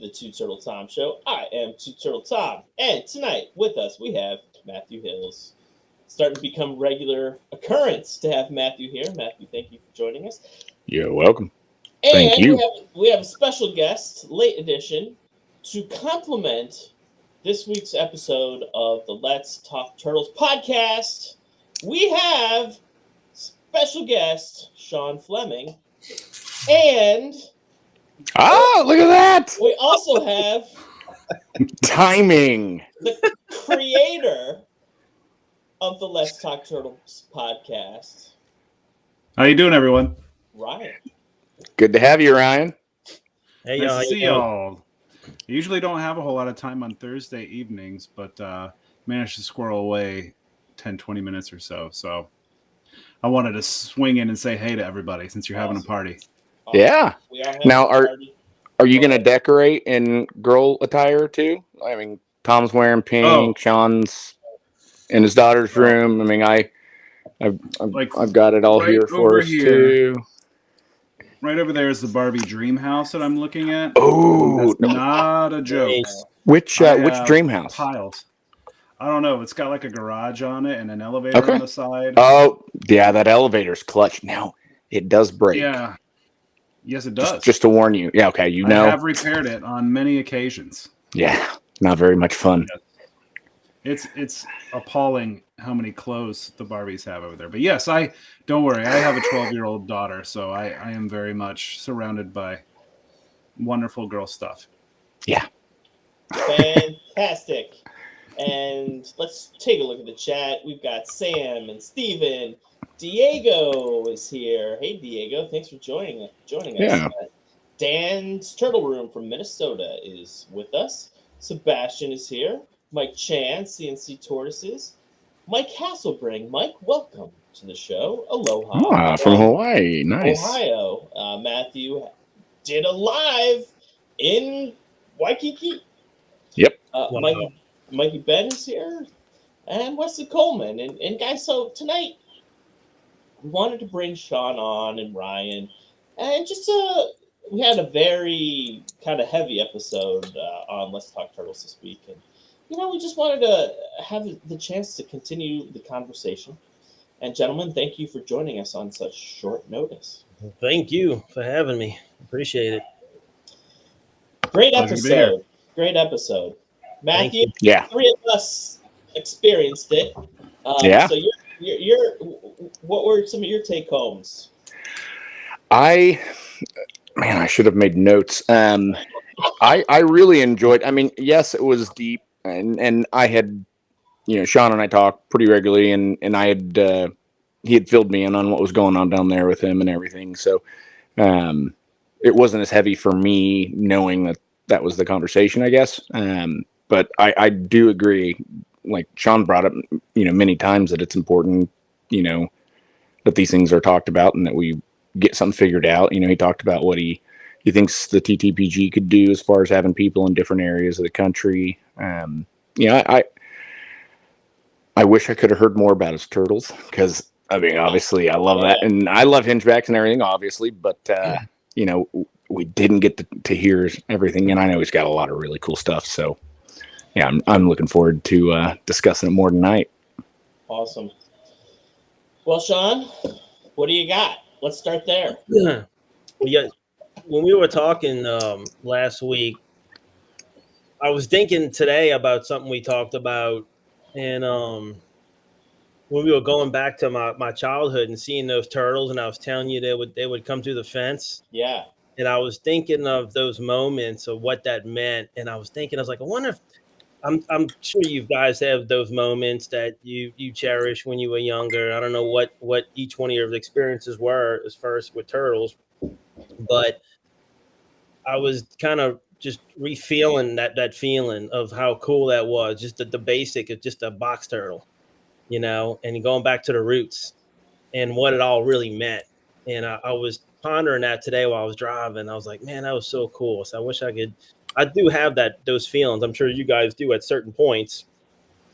the Two Turtle Tom Show. I am Two Turtle Tom, and tonight with us we have Matthew Hills. Starting to become regular occurrence to have Matthew here. Matthew, thank you for joining us. You're welcome. And Thank you. we have a special guest, late edition, to complement this week's episode of the Let's Talk Turtles podcast. We have special guest Shawn Fleming, and look at that! We also have timing. The creator of the Let's Talk Turtles podcast. How you doing, everyone? Ryan. Good to have you, Ryan. Hey, nice to see y'all. I usually don't have a whole lot of time on Thursday evenings, but managed to squirrel away 10, 20 minutes or so. So I wanted to swing in and say hey to everybody since you're having a party. Yeah. Now, are you going to decorate in girl attire too? I mean, Tom's wearing pink. Sean's in his daughter's room. I mean, I've got it all here for us too. Right over there is the Barbie dream house that I'm looking at. Oh, not a joke. Which dream house? Piles. I don't know. It's got like a garage on it and an elevator on the side. Oh, yeah, that elevator's clutch. Now it does break. Yeah. Yes, it does. Just to warn you. Yeah, okay. I have repaired it on many occasions. Yeah, not very much fun. It's appalling how many clothes the Barbies have over there. But yes, don't worry. I have a 12-year-old daughter, so I am very much surrounded by wonderful girl stuff. Yeah. Fantastic. And let's take a look at the chat. We've got Sam and Steven. Diego is here. Hey, Diego. Thanks for joining us. Yeah. Dan's Turtle Room from Minnesota is with us. Sebastian is here. Mike Chan, CNC Tortoises. Mike Hasselbring. Mike, welcome to the show. Aloha. From Hawaii. Nice. Ohio. Matthew did a live in Waikiki. Yep. Mikey Ben is here. And Wesley Coleman. And guys, so tonight we wanted to bring Shawn on and Ryan. And just we had a very kind of heavy episode on Let's Talk Turtles this week. And we just wanted to have the chance to continue the conversation. And gentlemen, thank you for joining us on such short notice. Thank you for having me. Appreciate it. Great episode. Great episode. Matthew, three of us experienced it. So you're what were some of your take homes? I should have made notes. I really enjoyed. I mean, yes, it was deep. And I had, Shawn and I talked pretty regularly, and I had, he had filled me in on what was going on down there with him and everything. So, it wasn't as heavy for me knowing that was the conversation, I guess. But I do agree, like Shawn brought up, many times that it's important, that these things are talked about and that we get something figured out. He talked about what he thinks the TTPG could do as far as having people in different areas of the country. I wish I could have heard more about his turtles because, I mean, obviously I love that. And I love hingebacks and everything, obviously. But, we didn't get to hear everything. And I know he's got a lot of really cool stuff. So, yeah, I'm looking forward to discussing it more tonight. Awesome. Well, Shawn, what do you got? Let's start there. Yeah. When we were talking last week, I was thinking today about something we talked about, and when we were going back to my childhood and seeing those turtles, and I was telling you they would come through the fence. Yeah. And I was thinking of those moments of what that meant, and I was like, I wonder if I'm sure you guys have those moments that you cherish when you were younger. I don't know what each one of your experiences were as far as with turtles, but I was kind of just re-feeling that feeling of how cool that was, just the basic of just a box turtle, and going back to the roots and what it all really meant. And I was pondering that today while I was driving. I was like, man, that was so cool. So I wish I do have those feelings. I'm sure you guys do at certain points,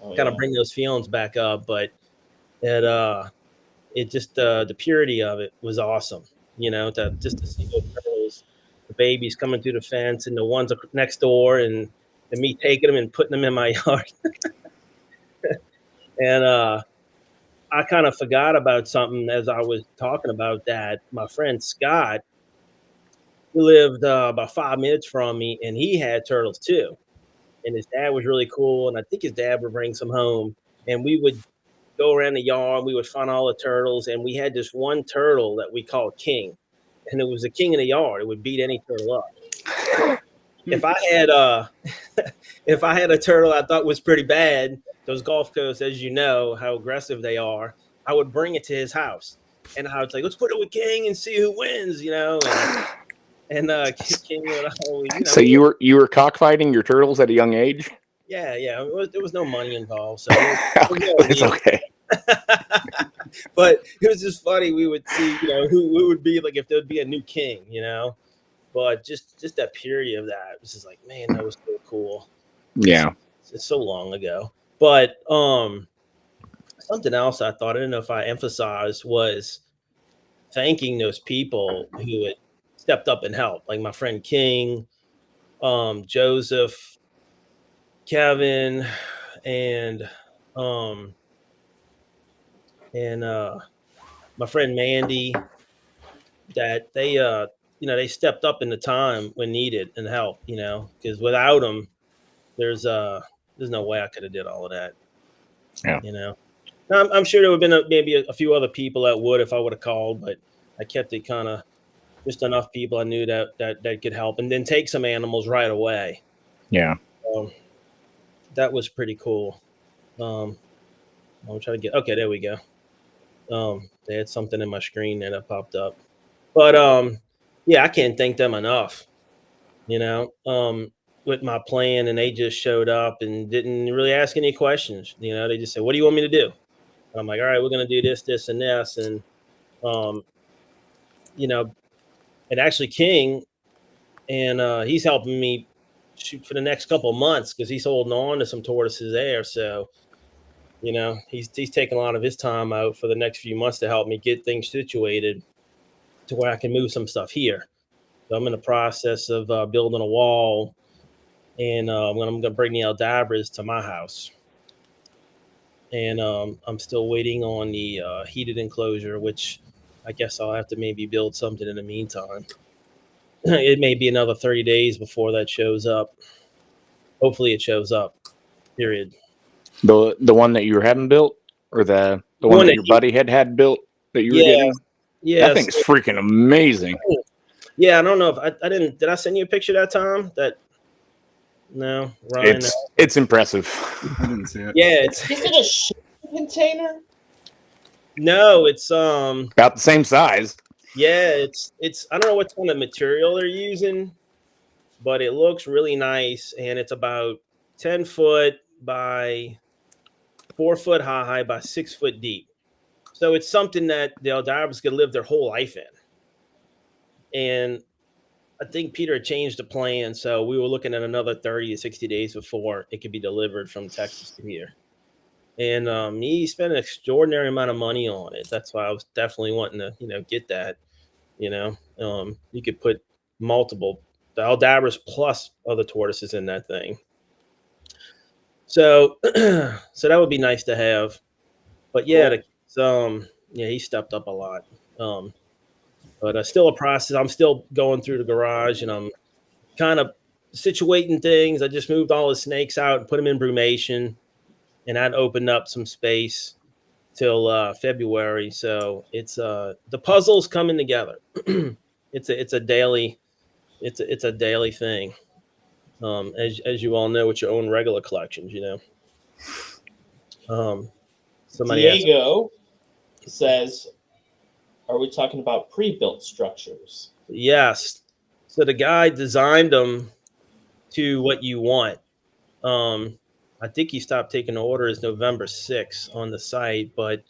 kind of bring those feelings back up. But it just, the purity of it was awesome, to see those turtles babies coming through the fence and the ones next door, and me taking them and putting them in my yard. And I kind of forgot about something as I was talking about that. My friend Scott, who lived about 5 minutes from me, and he had turtles too. And his dad was really cool, and I think his dad would bring some home, and we would go around the yard. We would find all the turtles, and we had this one turtle that we called King, and it was the king of the yard. It would beat any turtle up. If I had if I had a turtle I thought was pretty bad, those Gulf Coast, as you know, how aggressive they are, I would bring it to his house, and I would say, "Let's put it with King and see who wins," you know. And King would always, you know. So you were cockfighting your turtles at a young age? Yeah. There was no money involved, so Okay, it's okay. But it was just funny. We would see, you know, who would be like if there would be a new king, you know. But just that period of that was just like, man, that was so cool. Yeah, it's so long ago. But something else I thought, I don't know if I emphasized, was thanking those people who had stepped up and helped, like my friend King, Joseph, Kevin, and my friend Mandy, that they you know, they stepped up in the time when needed and helped, you know, because without them, there's no way I could have did all of that. Yeah. You know, I'm sure there would have been maybe a few other people that would if I would have called, but I kept it kind of just enough people I knew that could help, and then take some animals right away. Yeah. That was pretty cool. I'm trying to get, okay, there we go. They had something in my screen that popped up, but yeah, I can't thank them enough. You know, with my plan, and they just showed up and didn't really ask any questions. You know, they just said, "What do you want me to do?" And I'm like, "All right, we're gonna do this, this, and this," and you know, and actually King, and he's helping me shoot for the next couple of months because he's holding on to some tortoises there. So, you know, he's taking a lot of his time out for the next few months to help me get things situated to where I can move some stuff here. So I'm in the process of building a wall, and I'm going to bring the Aldabras to my house. And I'm still waiting on the heated enclosure, which I guess I'll have to maybe build something in the meantime. It may be another 30 days before that shows up. Hopefully it shows up, period. The one that you hadn't built, or the one that your buddy had built that you were getting? Yeah. That thing's freaking amazing. Yeah, I don't know if I did I send you a picture that time? No, Ryan. It's impressive. I didn't see it. Yeah, Is it a shipping container? No, it's about the same size. Yeah, it's I don't know what kind of material they're using, but it looks really nice, and it's about 10 foot by 4 foot high by 6 foot deep. So it's something that the Aldabras could live their whole life in. And I think Peter had changed the plan, so we were looking at another 30 to 60 days before it could be delivered from Texas to here. And he spent an extraordinary amount of money on it. That's why I was definitely wanting to, you know, get that. You know, you could put multiple, the Aldabras plus other tortoises in that thing. So, so that would be nice to have. But yeah, yeah, he stepped up a lot. But still a process. I'm still going through the garage, and I'm kind of situating things. I just moved all the snakes out and put them in brumation, and that opened up some space till February. So it's the puzzle's coming together. It's a daily thing. As you all know, with your own regular collections, you know. Somebody Diego says, are we talking about pre-built structures? Yes. So the guy designed them to what you want. I think he stopped taking orders November 6th on the site, but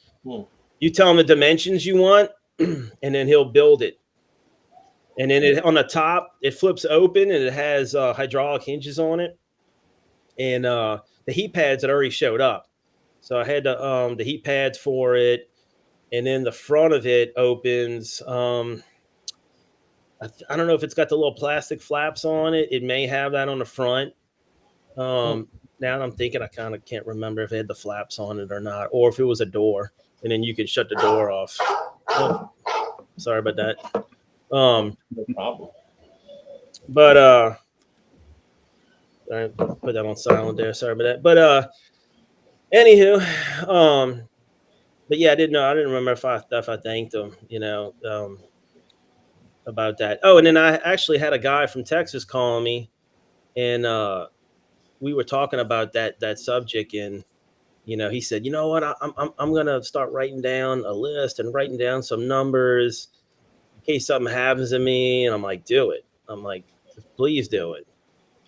you tell him the dimensions you want, and then he'll build it. And then on the top, it flips open, and it has hydraulic hinges on it. And the heat pads had already showed up. So I had the heat pads for it. And then the front of it opens. I don't know if it's got the little plastic flaps on it. It may have that on the front. Now I'm thinking, I kind of can't remember if it had the flaps on it or not, or if it was a door, and then you could shut the door off. Oh, sorry about that. No problem. But I put that on silent there. Sorry about that. But anywho, but yeah, I didn't remember if I thanked him, about that. Oh, and then I actually had a guy from Texas call me, and we were talking about that subject, and he said, you know what, I'm gonna start writing down a list and writing down some numbers in case something happens to me. And I'm like, do it. I'm like, please do it.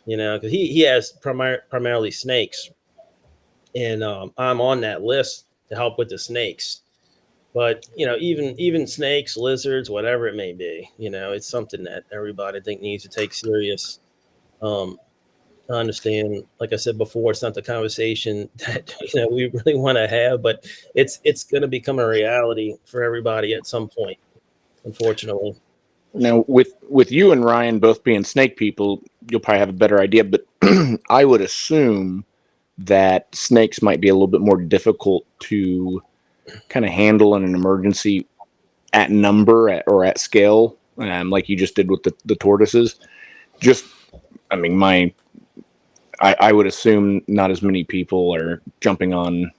Because he has primarily snakes, and I'm on that list to help with the snakes. But even snakes, lizards, whatever it may be, it's something that everybody I think needs to take serious. I understand, like I said before, it's not the conversation that we really want to have, but it's going to become a reality for everybody at some point, unfortunately. Now, with you and Ryan both being snake people, you'll probably have a better idea. But I would assume that snakes might be a little bit more difficult to kind of handle in an emergency at number or at scale, like you just did with the tortoises. I would assume not as many people are jumping on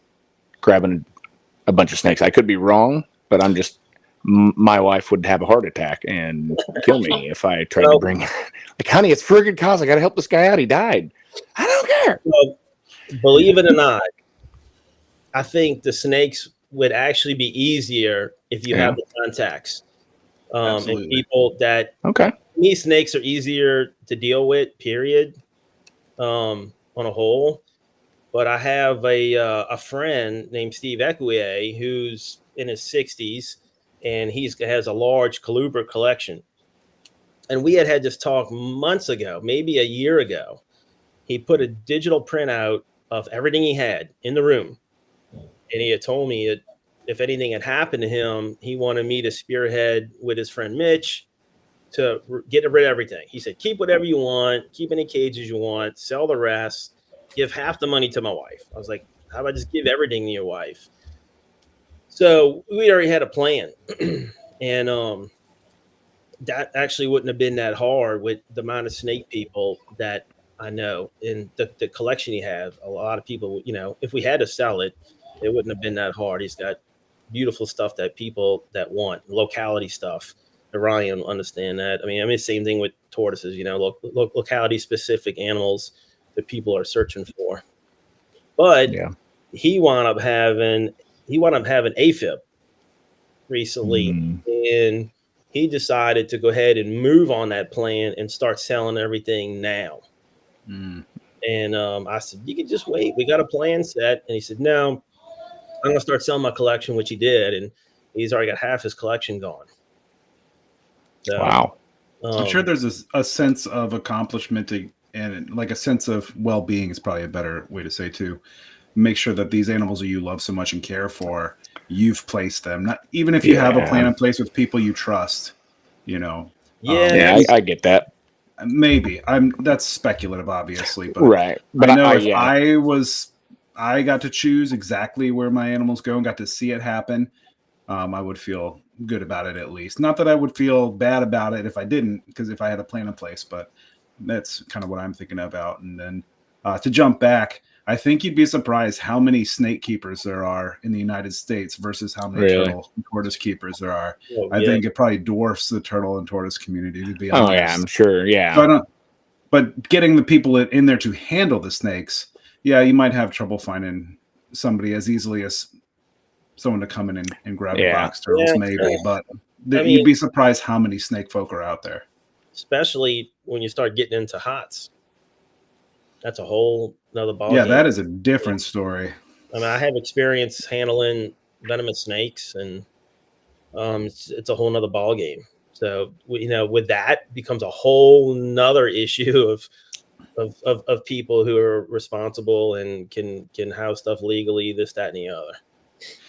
grabbing a bunch of snakes. I could be wrong, but my wife would have a heart attack and kill me if I tried to bring like, honey, it's friggin' cause I got to help this guy out. He died. I don't care. Well, believe it or not, I think the snakes would actually be easier if you have the contacts. And people that, me, snakes are easier to deal with, period. On a whole, but I have a friend named Steve Equier who's in his 60s, and he has a large colubrid collection. And we had this talk months ago, maybe a year ago. He put a digital printout of everything he had in the room, and he had told me that if anything had happened to him, he wanted me to spearhead with his friend Mitch to get rid of everything. He said, keep whatever you want, keep any cages you want, sell the rest, give half the money to my wife. I was like, how about just give everything to your wife? So we already had a plan. And that actually wouldn't have been that hard with the amount of snake people that I know in the collection he have. A lot of people, if we had to sell it, it wouldn't have been that hard. He's got beautiful stuff that people that want, locality stuff. Ryan will understand that. I mean, same thing with tortoises, locality specific animals that people are searching for. But he wound up having AFib recently, and he decided to go ahead and move on that plan and start selling everything now. And I said, you can just wait. We got a plan set. And he said, no, I'm going to start selling my collection, which he did. And he's already got half his collection gone. So, wow. I'm sure there's a sense of accomplishment and like a sense of well-being is probably a better way to say too. Make sure that these animals that you love so much and care for, you've placed them. Not even if you have a plan in place with people you trust, I get that. Maybe that's speculative, obviously, but But I know I got to choose exactly where my animals go and got to see it happen. I would feel good about it, at least. Not that I would feel bad about it if I didn't, because if I had a plan in place, but that's kind of what I'm thinking about. And then to jump back, I think you'd be surprised how many snake keepers there are in the United States versus how many turtle and tortoise keepers there are. I think it probably dwarfs the turtle and tortoise community, to be honest. Oh yeah, I'm sure. Yeah. So but getting the people in there to handle the snakes, you might have trouble finding somebody as easily as someone to come in and grab the box turtles, maybe. But you'd be surprised how many snake folk are out there. Especially when you start getting into hots. That's a whole another ball. Yeah, that is a different story. I mean, I have experience handling venomous snakes, and it's a whole nother ball game. So with that becomes a whole nother issue of people who are responsible and can house stuff legally, this, that, and the other.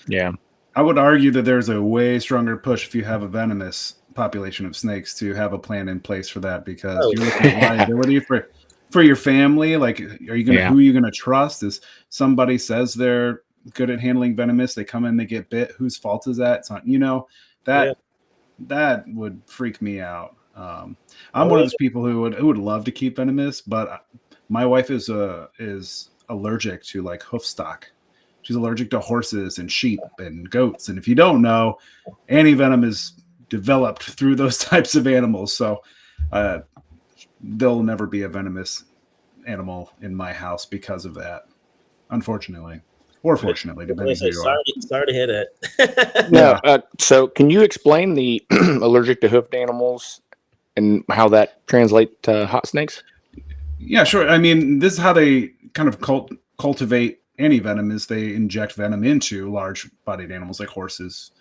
Yeah, I would argue that there's a way stronger push if you have a venomous population of snakes to have a plan in place for that, because Oh. you're looking at liability for your family. Like, are you gonna who are you gonna trust? Is somebody says they're good at handling venomous, they come in, they get bit. Whose fault is that? It's not, that would freak me out. I'm one of those people who would love to keep venomous, but my wife is allergic to like hoof stock. She's allergic to horses and sheep and goats. And if you don't know, anti-venom is developed through those types of animals. So there'll never be a venomous animal in my house because of that, unfortunately. Or fortunately, depending who you are. Sorry to hear that. No, so can you explain the allergic to hoofed animals and how that translates to hot snakes? Yeah, sure. I mean, this is how they kind of cultivate anti-venom, is they inject venom into large-bodied animals like horses,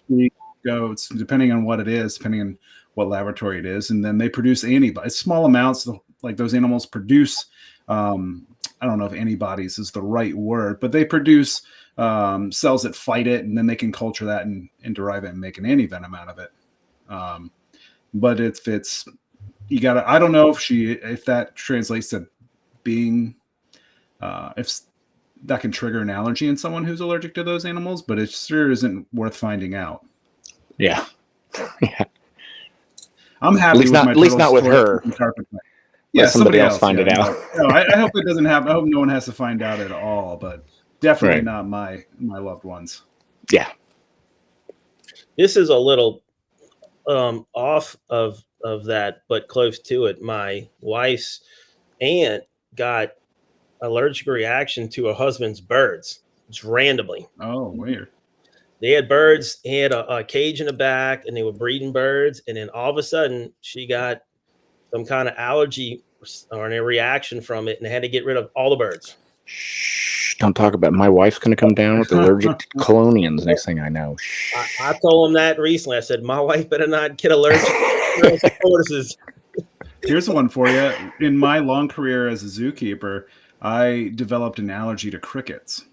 sheep, goats, depending on what it is, depending on what laboratory it is, and then they produce antibodies, small amounts. Like those animals produce, I don't know if antibodies is the right word, but they produce cells that fight it, and then they can culture that and derive it and make an anti-venom out of it. But if it's, I don't know if that translates to being, if that can trigger an allergy in someone who's allergic to those animals, but it sure isn't worth finding out. Yeah. Yeah. I'm happy at least not with her. Yeah, somebody else find it out. No, I hope it doesn't happen. I hope no one has to find out at all, but definitely not my loved ones. Yeah. This is a little off of that, but close to it. My wife's aunt got allergic reaction to her husband's birds, just randomly. Oh, weird. They had birds. He had a cage in the back, and they were breeding birds. And then all of a sudden, she got some kind of allergy or a reaction from it, and they had to get rid of all the birds. Shh, don't talk about it. My wife's going to come down with allergic to colonians. Next thing I know. I told him that recently. I said, my wife better not get allergic to horses. Here's one for you. In my long career as a zookeeper, I developed an allergy to crickets.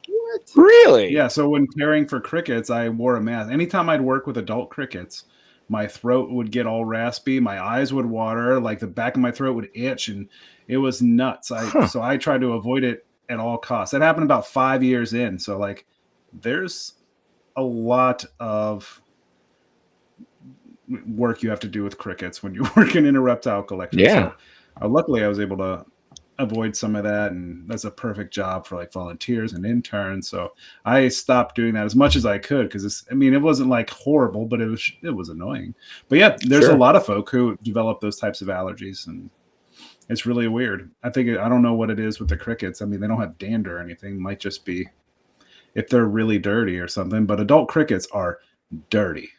What? Really? Yeah, so when caring for crickets, I wore a mask. Anytime I'd work with adult crickets, my throat would get all raspy, my eyes would water, like the back of my throat would itch, and it was nuts. So I tried to avoid it at all costs. That happened about 5 years in. So like there's a lot of work you have to do with crickets when you're working in a reptile collection. Yeah. So, luckily I was able to avoid some of that, and that's a perfect job for like volunteers and interns. So I stopped doing that as much as I could, because it wasn't like horrible, but it was annoying. But yeah, there's a lot of folk who develop those types of allergies, and it's really weird. I don't know what it is with the crickets. I mean, they don't have dander or anything. It might just be if they're really dirty or something, but adult crickets are dirty.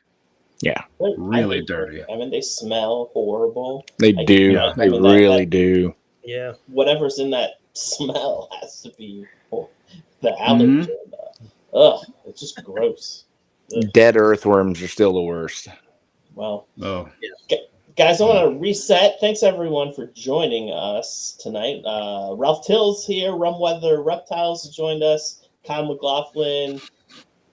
Yeah. Really dirty. I mean, they smell horrible. They do. Yeah. They really do. Yeah. Whatever's in that smell has to be the allergen. Ugh, it's just gross. Ugh. Dead earthworms are still the worst. Well, yeah. Guys, I want to reset. Thanks everyone for joining us tonight. Ralph Till's here. Rumweather Reptiles has joined us. Kyle McLaughlin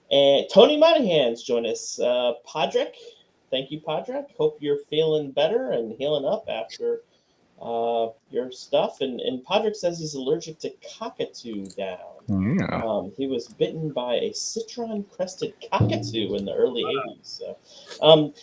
and Tony Monahan's joined us. Podrick, thank you, Podrick. Hope you're feeling better and healing up after your stuff. And Podrick says he's allergic to cockatoo down. Yeah. He was bitten by a citron-crested cockatoo in the early 80s. So,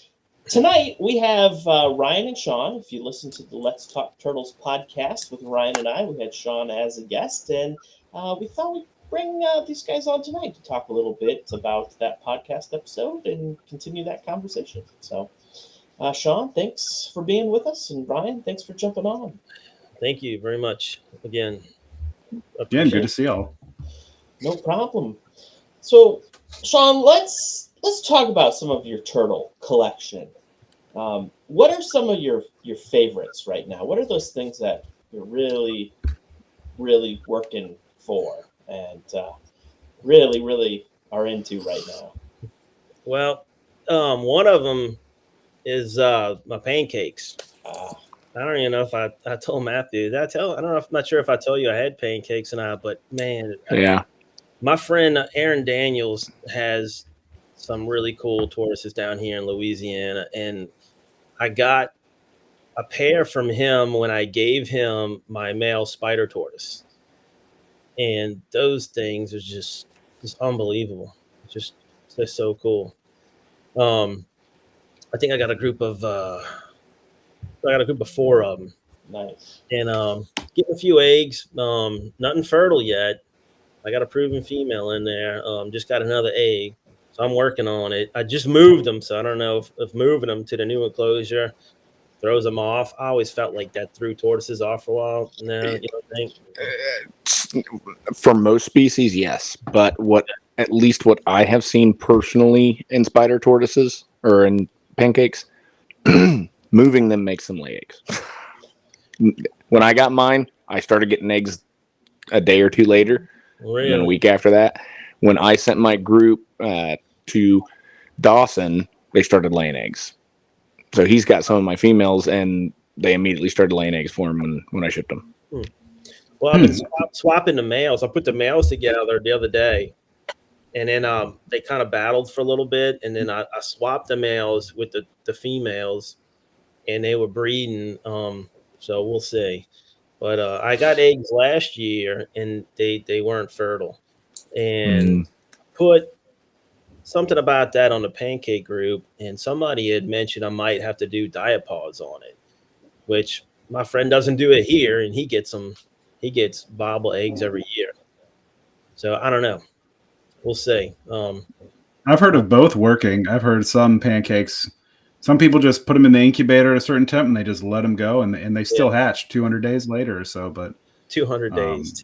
tonight we have Ryan and Shawn. If you listen to the Let's Talk Turtles podcast with Ryan and I, we had Shawn as a guest, and we thought we'd bring these guys on tonight to talk a little bit about that podcast episode and continue that conversation. So, Shawn, thanks for being with us, and Ryan, thanks for jumping on. Thank you very much again. Again, good to see y'all. No problem. So, Shawn, let's talk about some of your turtle collection. What are some of your favorites right now? What are those things that you're really, really working for and really, really are into right now? Well, one of them is my pancakes. I don't even know if I told Matthew. Did I tell? I don't know. I'm not sure if I told you I had pancakes or not. But man, yeah. My friend Aaron Daniels has some really cool tortoises down here in Louisiana, and I got a pair from him when I gave him my male spider tortoise, and those things are just unbelievable. Just they're so cool. I think I got a group of 4 of them, Nice. and getting a few eggs. Nothing fertile yet. I got a proven female in there. Just got another egg, so I'm working on it. I just moved them, so I don't know if moving them to the new enclosure throws them off. I always felt like that threw tortoises off for a while. No, you don't think? For most species, yes, but at least what I have seen personally in spider tortoises or in pancakes, moving them makes them lay eggs. When I got mine, I started getting eggs a day or two later, Really? and then a week after that. When I sent my group to Dawson, they started laying eggs. So he's got some of my females, and they immediately started laying eggs for him when I shipped them. Well, I've been swapping the males. I put the males together the other day, and then they kind of battled for a little bit, and then I swapped the males with the females, and they were breeding. So we'll see. But I got eggs last year, and they weren't fertile, and put something about that on the pancake group, and somebody had mentioned I might have to do diapods on it, which my friend doesn't do it here, and he gets viable eggs every year. So I don't know. We'll see. I've heard of both working. I've heard some pancakes. Some people just put them in the incubator at a certain temp and they just let them go, and they still hatch 200 days later or so. But 200 days.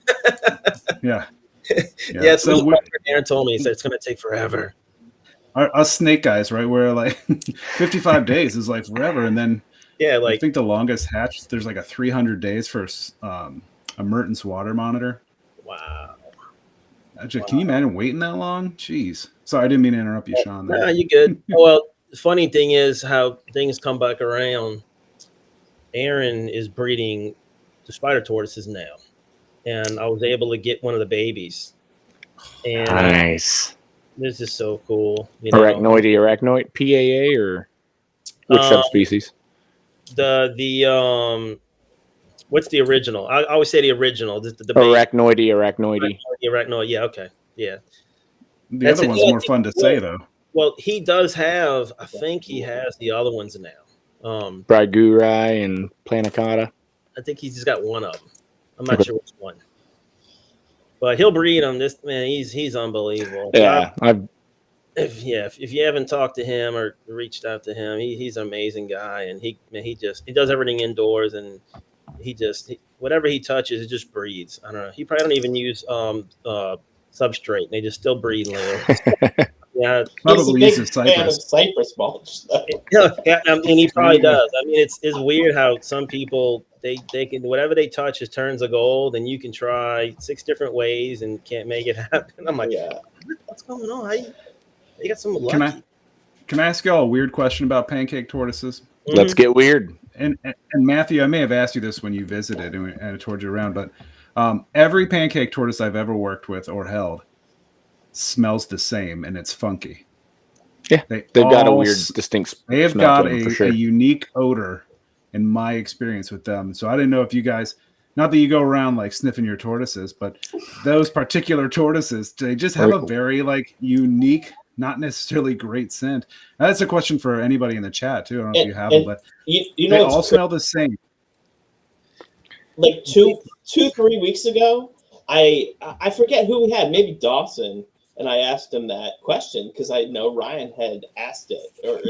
Yeah. Yeah. So Aaron told me it's going to take forever. Us snake guys, right? Where like 55 days is like forever, and then I think the longest hatch there's like a 300 days for a Mertens water monitor. Wow. Can you imagine waiting that long? Jeez. Sorry, I didn't mean to interrupt you, Shawn. No, you good. Well, the funny thing is how things come back around. Aaron is breeding the spider tortoises now, and I was able to get one of the babies. And nice. This is so cool. Arachnoid, PAA, or which subspecies? The what's the original? I always say the original. The Arachnoid. Yeah. Okay. Yeah. The other one's more fun to say though. Well, he does have. I think he has the other ones now. Brigurai and Planicata. I think he's just got one of them. I'm not sure which one. But he'll breed them. This man, he's unbelievable. Yeah, if you haven't talked to him or reached out to him, he's an amazing guy, and he does everything indoors, and whatever he touches, it just breeds. I don't know. He probably don't even use substrate, and they just still breed. Yeah, probably uses cypress mulch. Yeah, and he probably does. I mean, it's weird how some people they can whatever they touch is turns to gold, and you can try 6 different ways and can't make it happen. I'm like, what's going on? You got some lucky. Can I ask y'all a weird question about pancake tortoises? Let's get weird. And Matthew, I may have asked you this when you visited and I toured you around, but every pancake tortoise I've ever worked with or held smells the same, and it's funky. Yeah, they've got a weird, distinct. They have got a unique odor, in my experience with them. So I didn't know if you guys, not that you go around like sniffing your tortoises, but those particular tortoises, they just have a very like unique, not necessarily great scent. That's a question for anybody in the chat too. I don't know if you have them, but they all smell the same. Like 2-3 weeks ago, I forget who we had, maybe Dawson. And I asked him that question because I know Ryan had asked it or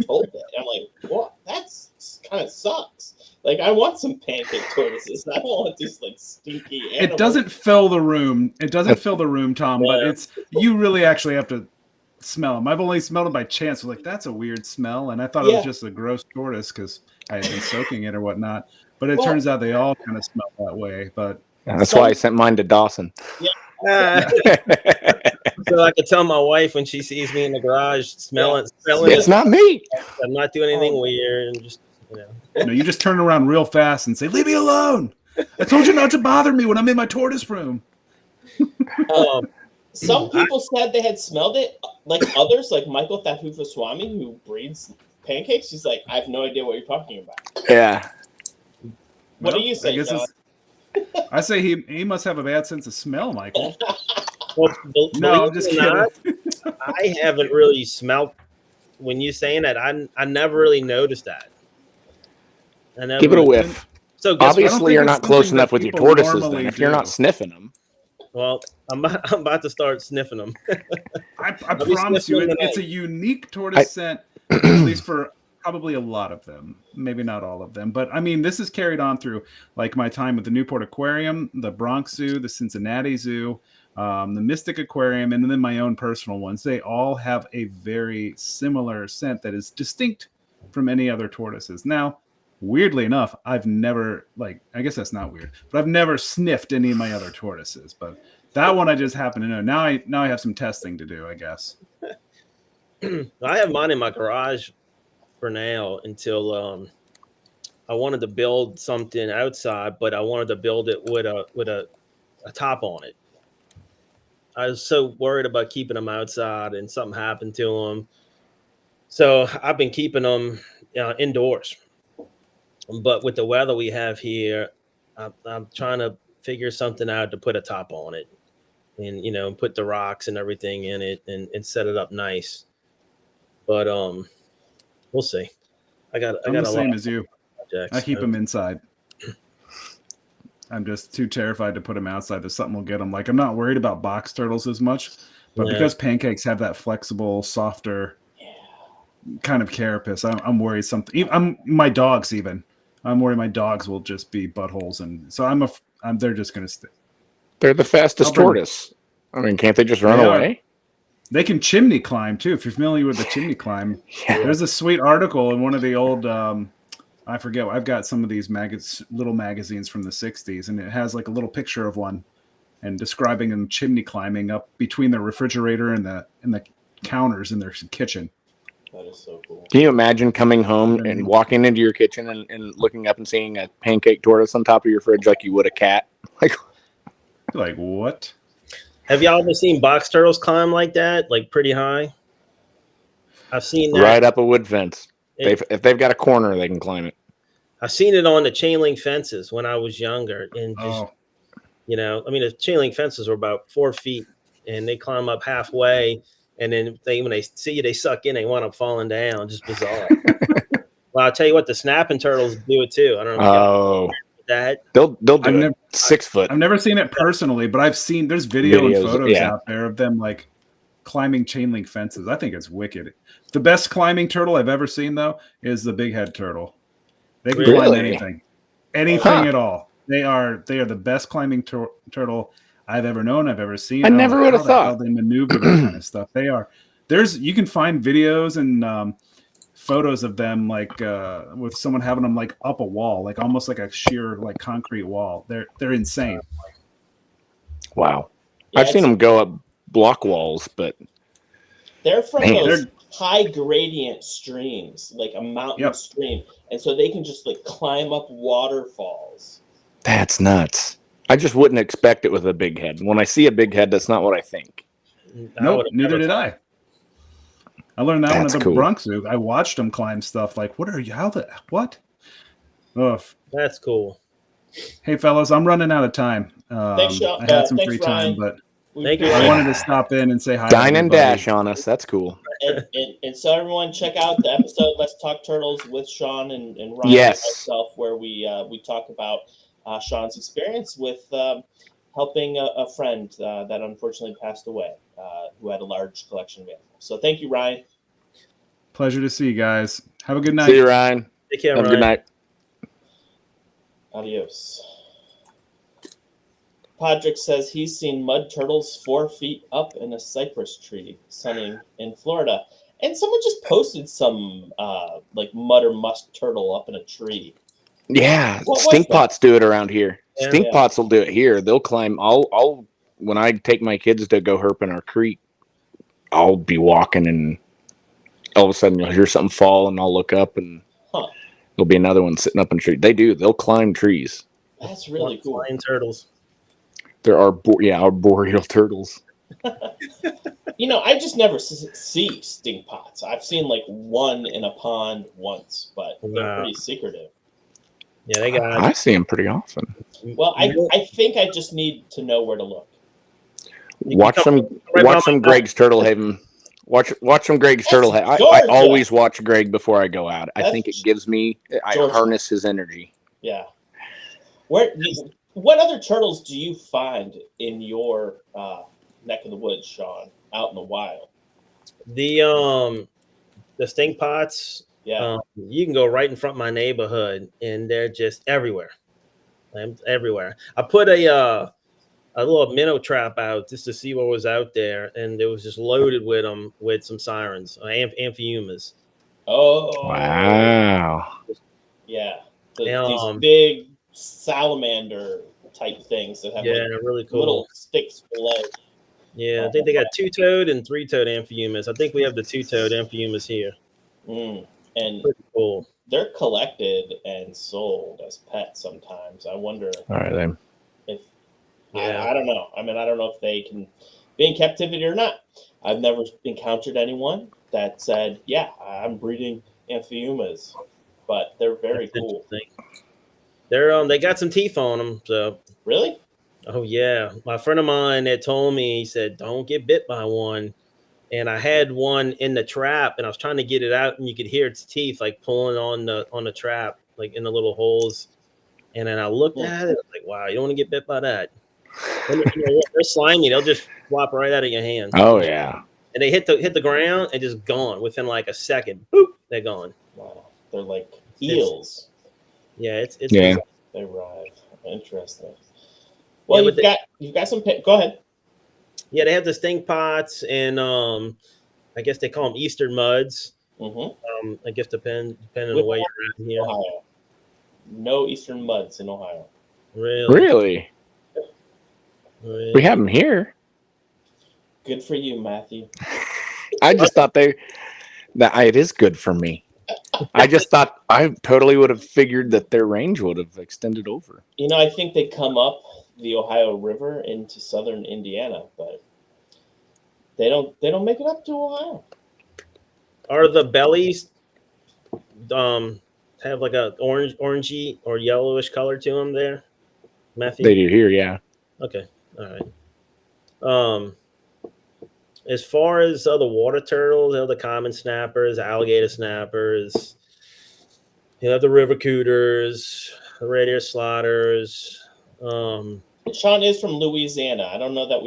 told it. I'm like, what? That's kind of sucks. Like, I want some pancake tortoises. I don't want these like stinky animals. It doesn't fill the room. It doesn't fill the room, Tom. But you really actually have to smell them. I've only smelled them by chance. So like, that's a weird smell, and I thought it was just a gross tortoise because I had been soaking it or whatnot. But it turns out they all kind of smell that way. But that's why I sent mine to Dawson. Yeah. So I could tell my wife when she sees me in the garage smelling. It's not me. I'm not doing anything weird, and just you just turn around real fast and say, "Leave me alone! I told you not to bother me when I'm in my tortoise room." Some people said they had smelled it, like others, like Michael Thathufaswamy, who breeds pancakes. He's like, I have no idea what you're talking about. Yeah. What do you say, John? I say he must have a bad sense of smell, Michael. Well, No, I'm just kidding. I haven't really smelt when you saying that. I never really noticed that. I never Give it a whiff. So guess obviously, you're not close enough with your tortoises. Then, normally if you're not do. sniffing them, Well, I'm about to start sniffing them. I I'll be promise you, sniffing it's a tonight. unique tortoise scent, at least for probably a lot of them. Maybe not all of them, but I mean, this is carried on through like my time with the Newport Aquarium, the Bronx Zoo, the Cincinnati Zoo, the Mystic Aquarium, and then my own personal ones. They all have a very similar scent that is distinct from any other tortoises. Now, weirdly enough, I've never, I guess that's not weird, but I've never sniffed any of my other tortoises. But that one I just happen to know. Now I have some testing to do, I guess. I have mine in my garage for now until I wanted to build something outside, but I wanted to build it with a top on it. I was so worried about keeping them outside and something happened to them. So I've been keeping them indoors. But with the weather we have here, I'm trying to figure something out to put a top on it and, put the rocks and everything in it and set it up nice. But we'll see. I got the same lot as you. projects. I keep them inside. I'm just too terrified to put them outside that something will get them. I'm not worried about box turtles as much, but because pancakes have that flexible, softer kind of carapace, I'm worried something. My dogs even. I'm worried my dogs will just be buttholes, and so they're just going to stay. They're the fastest tortoise. I mean, can't they just run away? They can chimney climb too. If you're familiar with the chimney climb, there's a sweet article in one of the old. I forget. I've got some of these little magazines from the '60s, and it has a little picture of one, and describing them chimney climbing up between the refrigerator and the counters in their kitchen. That is so cool. Can you imagine coming home and walking into your kitchen and looking up and seeing a pancake tortoise on top of your fridge like you would a cat? Like what? Have y'all ever seen box turtles climb like that, pretty high? I've seen that. Right up a wood fence. If they've got a corner, they can climb it. I've seen it on the chain link fences when I was younger, and just the chain link fences were about 4 feet, and they climb up halfway. And then when they see you, they suck in. They wind up falling down. Just bizarre. Well, I'll tell you what, the snapping turtles do it too. I don't know. That they'll do it. 6 foot. I've never seen it personally, but I've seen there's videos and photos out there of them climbing chain link fences. I think it's wicked. The best climbing turtle I've ever seen though is the big head turtle. They can climb anything at all. They are the best climbing turtle I've ever known, I've ever seen. I never would have thought. How they maneuver that kind of stuff. They are. You can find videos and photos of them with someone having them up a wall, almost like a sheer concrete wall. They're insane. Wow. Yeah, I've seen them go up block walls, but they're from those high gradient streams, like a mountain stream, and so they can just climb up waterfalls. That's nuts. I just wouldn't expect it with a big head. When I see a big head, that's not what I think. Nope, neither did I. I learned that one at the Bronx Zoo. I watched them climb stuff what are you? What? Ugh. That's cool. Hey, fellas, I'm running out of time. Thanks, I had some free time, but thank you. I wanted to stop in and say hi. Dine and dash on us. That's cool. And so everyone, check out the episode "Let's Talk Turtles" with Shawn and Ryan and myself, where we talk about Shawn's experience with helping a friend that unfortunately passed away, who had a large collection of animals. So thank you, Ryan. Pleasure to see you guys. Have a good night. See you, Ryan. Take care, Have Ryan. a good night. Adios. Podrick says he's seen mud turtles 4 feet up in a cypress tree sunning in Florida. And someone just posted some mud or musk turtle up in a tree. Yeah, stink pots do it around here. Yeah. Stink pots will do it here. They'll climb. I'll when I take my kids to go herp in our creek, I'll be walking and all of a sudden you'll hear something fall and I'll look up and there'll be another one sitting up in a tree. They'll climb trees. That's really cool. Flying turtles. There are arboreal turtles. I just never see stink pots. I've seen like one in a pond once, but they're Wow. pretty secretive. Yeah, they got. I see them pretty often. Well, I think I just need to know where to look. Watch some Greg's Turtle Haven. Watch some Greg's Turtle Haven. I Georgia. always watch Greg before I go out. I That's think it gives me. I Georgia. harness his energy. Yeah. What other turtles do you find in your neck of the woods, Shawn, out in the wild? The stink pots. Yeah. You can go right in front of my neighborhood, and they're just everywhere. Everywhere. I put a little minnow trap out just to see what was out there, and it was just loaded with them with some sirens, amphiumas. Oh. Wow. Yeah. And, These big salamander type things that have really cool little sticks below. Yeah, I think they got 2-toed and 3-toed amphiumas. I think we have the 2-toed amphiumas here. And pretty cool. They're collected and sold as pets sometimes. I wonder. All right, then. I don't know. I mean, I don't know if they can be in captivity or not. I've never encountered anyone that said, "Yeah, I'm breeding amphiumas," but they're very cool. They got some teeth on them. So really? Oh yeah, my friend of mine had told me. He said, "Don't get bit by one." And I had one in the trap, and I was trying to get it out, and you could hear its teeth like pulling on the trap, like in the little holes. And then I looked at it, like, wow, you don't want to get bit by that. And, they're slimy; they'll just flop right out of your hand. Oh yeah. And they hit the ground and just gone within like a second. Boop, they're gone. Wow, they're like eels. It's yeah. They writhe. Interesting. Well, you've got some. Go ahead. Yeah, they have the stink pots, and I guess they call them Eastern muds. Mm-hmm. I guess depending on the way you're at here. Ohio. No Eastern muds in Ohio. Really? We have them here. Good for you, Matthew. I just thought it is good for me. I just thought I totally would have figured that their range would have extended over. I think they come up the Ohio River into southern Indiana, but they don't make it up to Ohio. Are the bellies have like a orangey or yellowish color to them there, Matthew? They do here, yeah. Okay, all right. As far as other water turtles, the common snappers, alligator snappers, the river cooters, the red ear slotters. Shawn is from Louisiana. I don't know that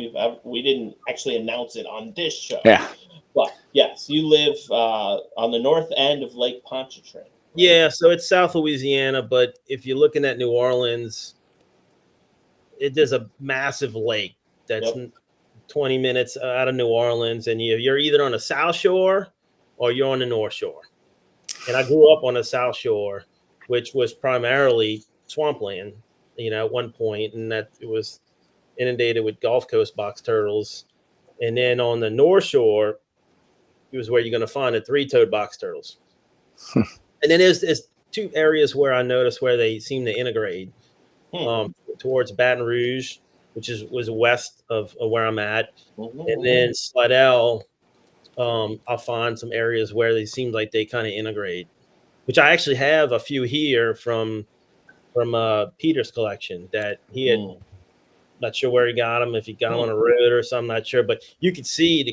we didn't actually announce it on this show. Yeah. But yes, you live on the north end of Lake Pontchartrain. Right? Yeah, so it's South Louisiana, but if you're looking at New Orleans, there's a massive lake that's 20 minutes out of New Orleans, and you're either on the South Shore or you're on the North Shore. And I grew up on the South Shore, which was primarily swampland, at one point, and that it was inundated with Gulf Coast box turtles. And then on the North Shore, it was where you're going to find the 3-toed box turtles. And then there's two areas where I noticed where they seem to integrate towards Baton Rouge, which was west of where I'm at. And then Slidell, I'll find some areas where they seem like they kind of integrate, which I actually have a few here from Peter's collection that he had. Not sure where he got them, if he got them on a road or something, not sure. But you could see the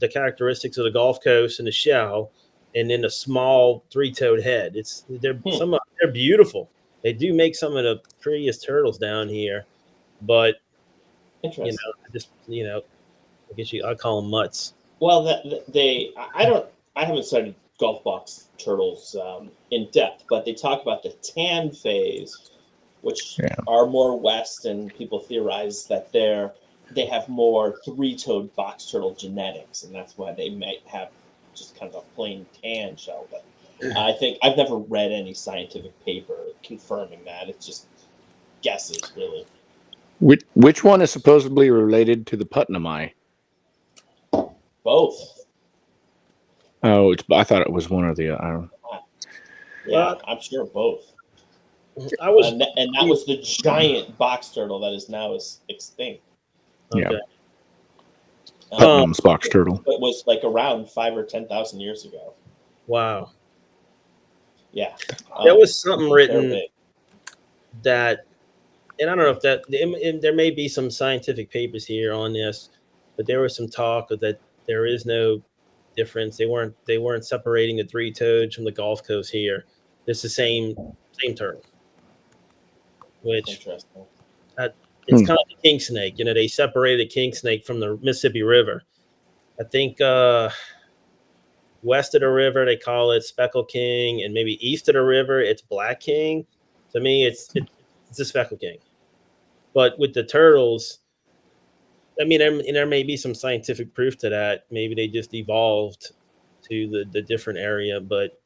characteristics of the Gulf Coast and the shell, and then the small 3-toed head. They're beautiful. They do make some of the prettiest turtles down here, but I guess I call them mutts. Well, I haven't studied Gulf box turtles in depth, but they talk about the tan phase, which are more west, and people theorize that they have more 3-toed box turtle genetics, and that's why they might have just kind of a plain tan shell. But I think I've never read any scientific paper confirming that. It's just guesses, really. Which one is supposedly related to the Putnami? Both. Oh, I thought it was one or the other. Yeah, I'm sure both. And that was the giant box turtle that is now extinct. Okay. Putnam's box turtle. It was like around 5,000 or 10,000 years ago. Wow. Yeah. There was something they're written big. that, and I don't know if that, there may be some scientific papers here on this, but there was some talk of that there is no difference. They weren't separating the three-toed from the Gulf Coast here. It's the same turtle, which Interesting. it's kind of the king snake. You know, they separated king snake from the Mississippi River. I think west of the river they call it speckled king, and maybe east of the river it's black king. To me, it's a speckled king. But with the turtles, I mean, there may be some scientific proof to that. Maybe they just evolved to the different area, but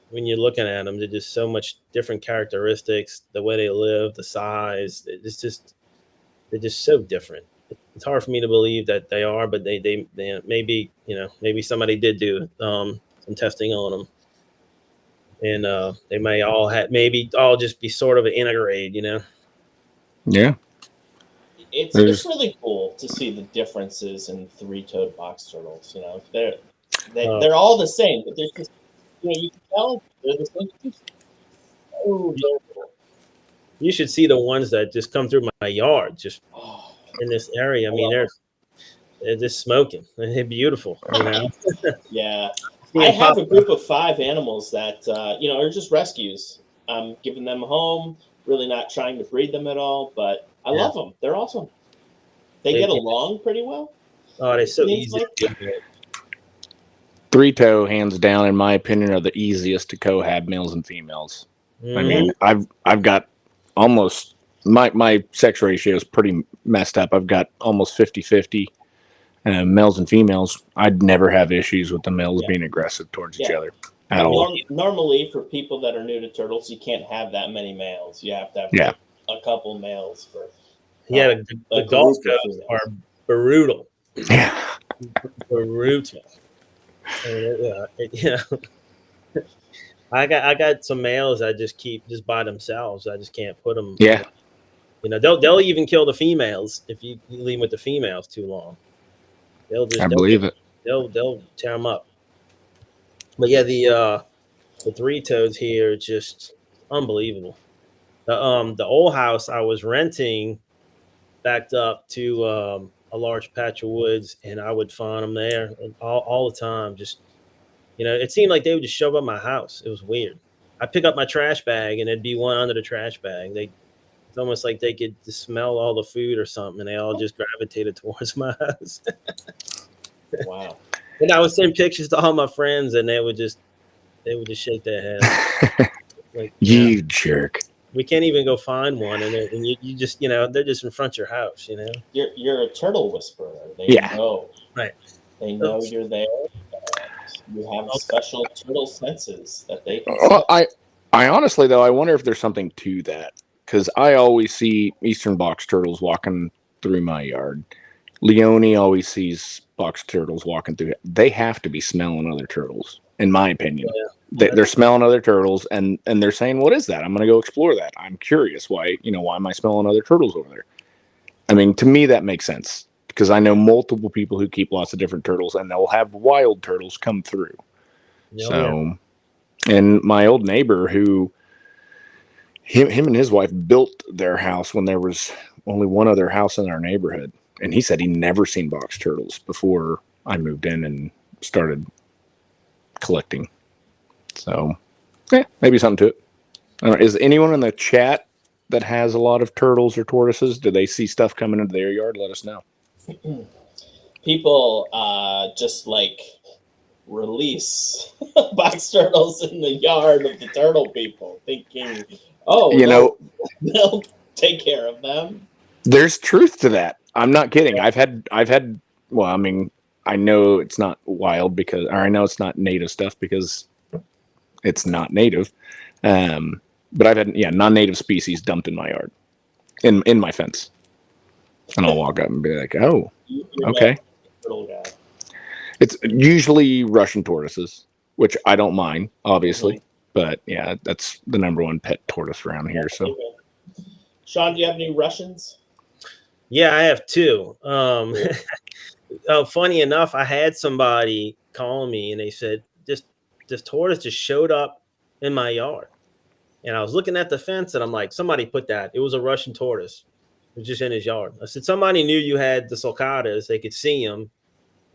when you're looking at them, they're just so much different characteristics, the way they live, the size. They're just so different. It's hard for me to believe that they are, but they maybe, maybe somebody did do some testing on them, and they may all just be sort of an integrate, Yeah. It's really cool to see the differences in three-toed box turtles. They're all the same, but there's just you can tell they're the same. Oh, you should see the ones that just come through my yard, just in this area. I mean, they're just smoking. They're beautiful, Yeah, I have a group of 5 animals that are just rescues. I'm giving them a home. Really not trying to breed them at all, but I love them. They're awesome. They get along pretty well. Oh, they're so easy. Three-toe, hands down, in my opinion, are the easiest to cohab males and females. Mm-hmm. I mean, I've got almost my sex ratio is pretty messed up. I've got almost 50-50 males and females. I'd never have issues with the males being aggressive towards each other at all. Normally, for people that are new to turtles, you can't have that many males. You have to have a couple males for. The Gulf Coast are brutal. Yeah, brutal. I got some males I just keep just by themselves. I just can't put them. Yeah. They'll even kill the females if you leave them with the females too long. I believe it. They'll tear them up. But yeah, the three-toeds here are just unbelievable. The old house I was renting backed up to a large patch of woods, and I would find them there all the time. Just it seemed like they would just show up at my house. It was weird. I pick up my trash bag, and there'd be one under the trash bag. It's almost like they could just smell all the food or something, and they all just gravitated towards my house. Wow. And I would send pictures to all my friends, and they would just shake their head. Like, you jerk. We can't even go find one, and you just they're just in front of your house. You're a turtle whisperer. They know. Right. They know you're there. You have special turtle senses that they can Well, I honestly, though, I wonder if there's something to that, because I always see eastern box turtles walking through my yard. Leone always sees box turtles walking through. They have to be smelling other turtles, in my opinion. They're smelling other turtles, and they're saying, "What is that? I'm going to go explore that. I'm curious. Why am I smelling other turtles over there?" I mean, to me, that makes sense, because I know multiple people who keep lots of different turtles, and they'll have wild turtles come through. And my old neighbor, who him and his wife built their house when there was only one other house in our neighborhood, and he said he never seen box turtles before I moved in and started collecting. So, maybe something to it. I don't know, is anyone in the chat that has a lot of turtles or tortoises? Do they see stuff coming into their yard? Let us know. People just release box turtles in the yard of the turtle people, thinking, they'll take care of them. There's truth to that. I'm not kidding. I've had. Well, I mean, I know it's not wild or I know it's not native stuff because it's not native. But I've had non-native species dumped in my yard, in my fence, and I'll walk up and be like, "Oh, okay." It's usually Russian tortoises, which I don't mind, obviously. But yeah, that's the number one pet tortoise around here. So, Shawn, do you have any Russians? Yeah, I have 2. funny enough, I had somebody call me and they said this tortoise just showed up in my yard, and I was looking at the fence and I'm like, somebody put that. It was a Russian tortoise. It was just in his yard. I said somebody knew you had the sulcatas. They could see him,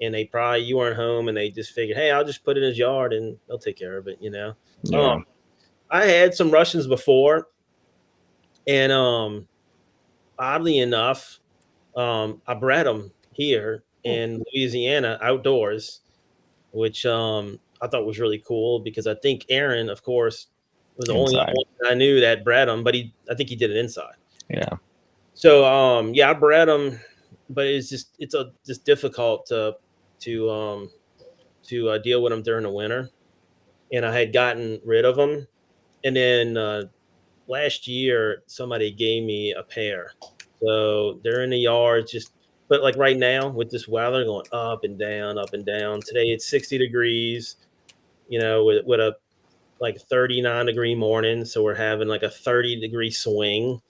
and you weren't home, and they just figured, hey, I'll just put it in his yard and they'll take care of it. Yeah. I had some Russians before, and oddly enough, I bred them here in Louisiana outdoors, which I thought was really cool because I think Aaron, of course, was the only Inside. one I knew that bred them, but I think he did it inside. Yeah. So I bred them, but it's just difficult to deal with them during the winter, and I had gotten rid of them, and then last year somebody gave me a pair, so they're in the yard but like right now with this weather going up and down, up and down. Today it's 60 degrees, with a like 39-degree morning, so we're having like a 30-degree swing.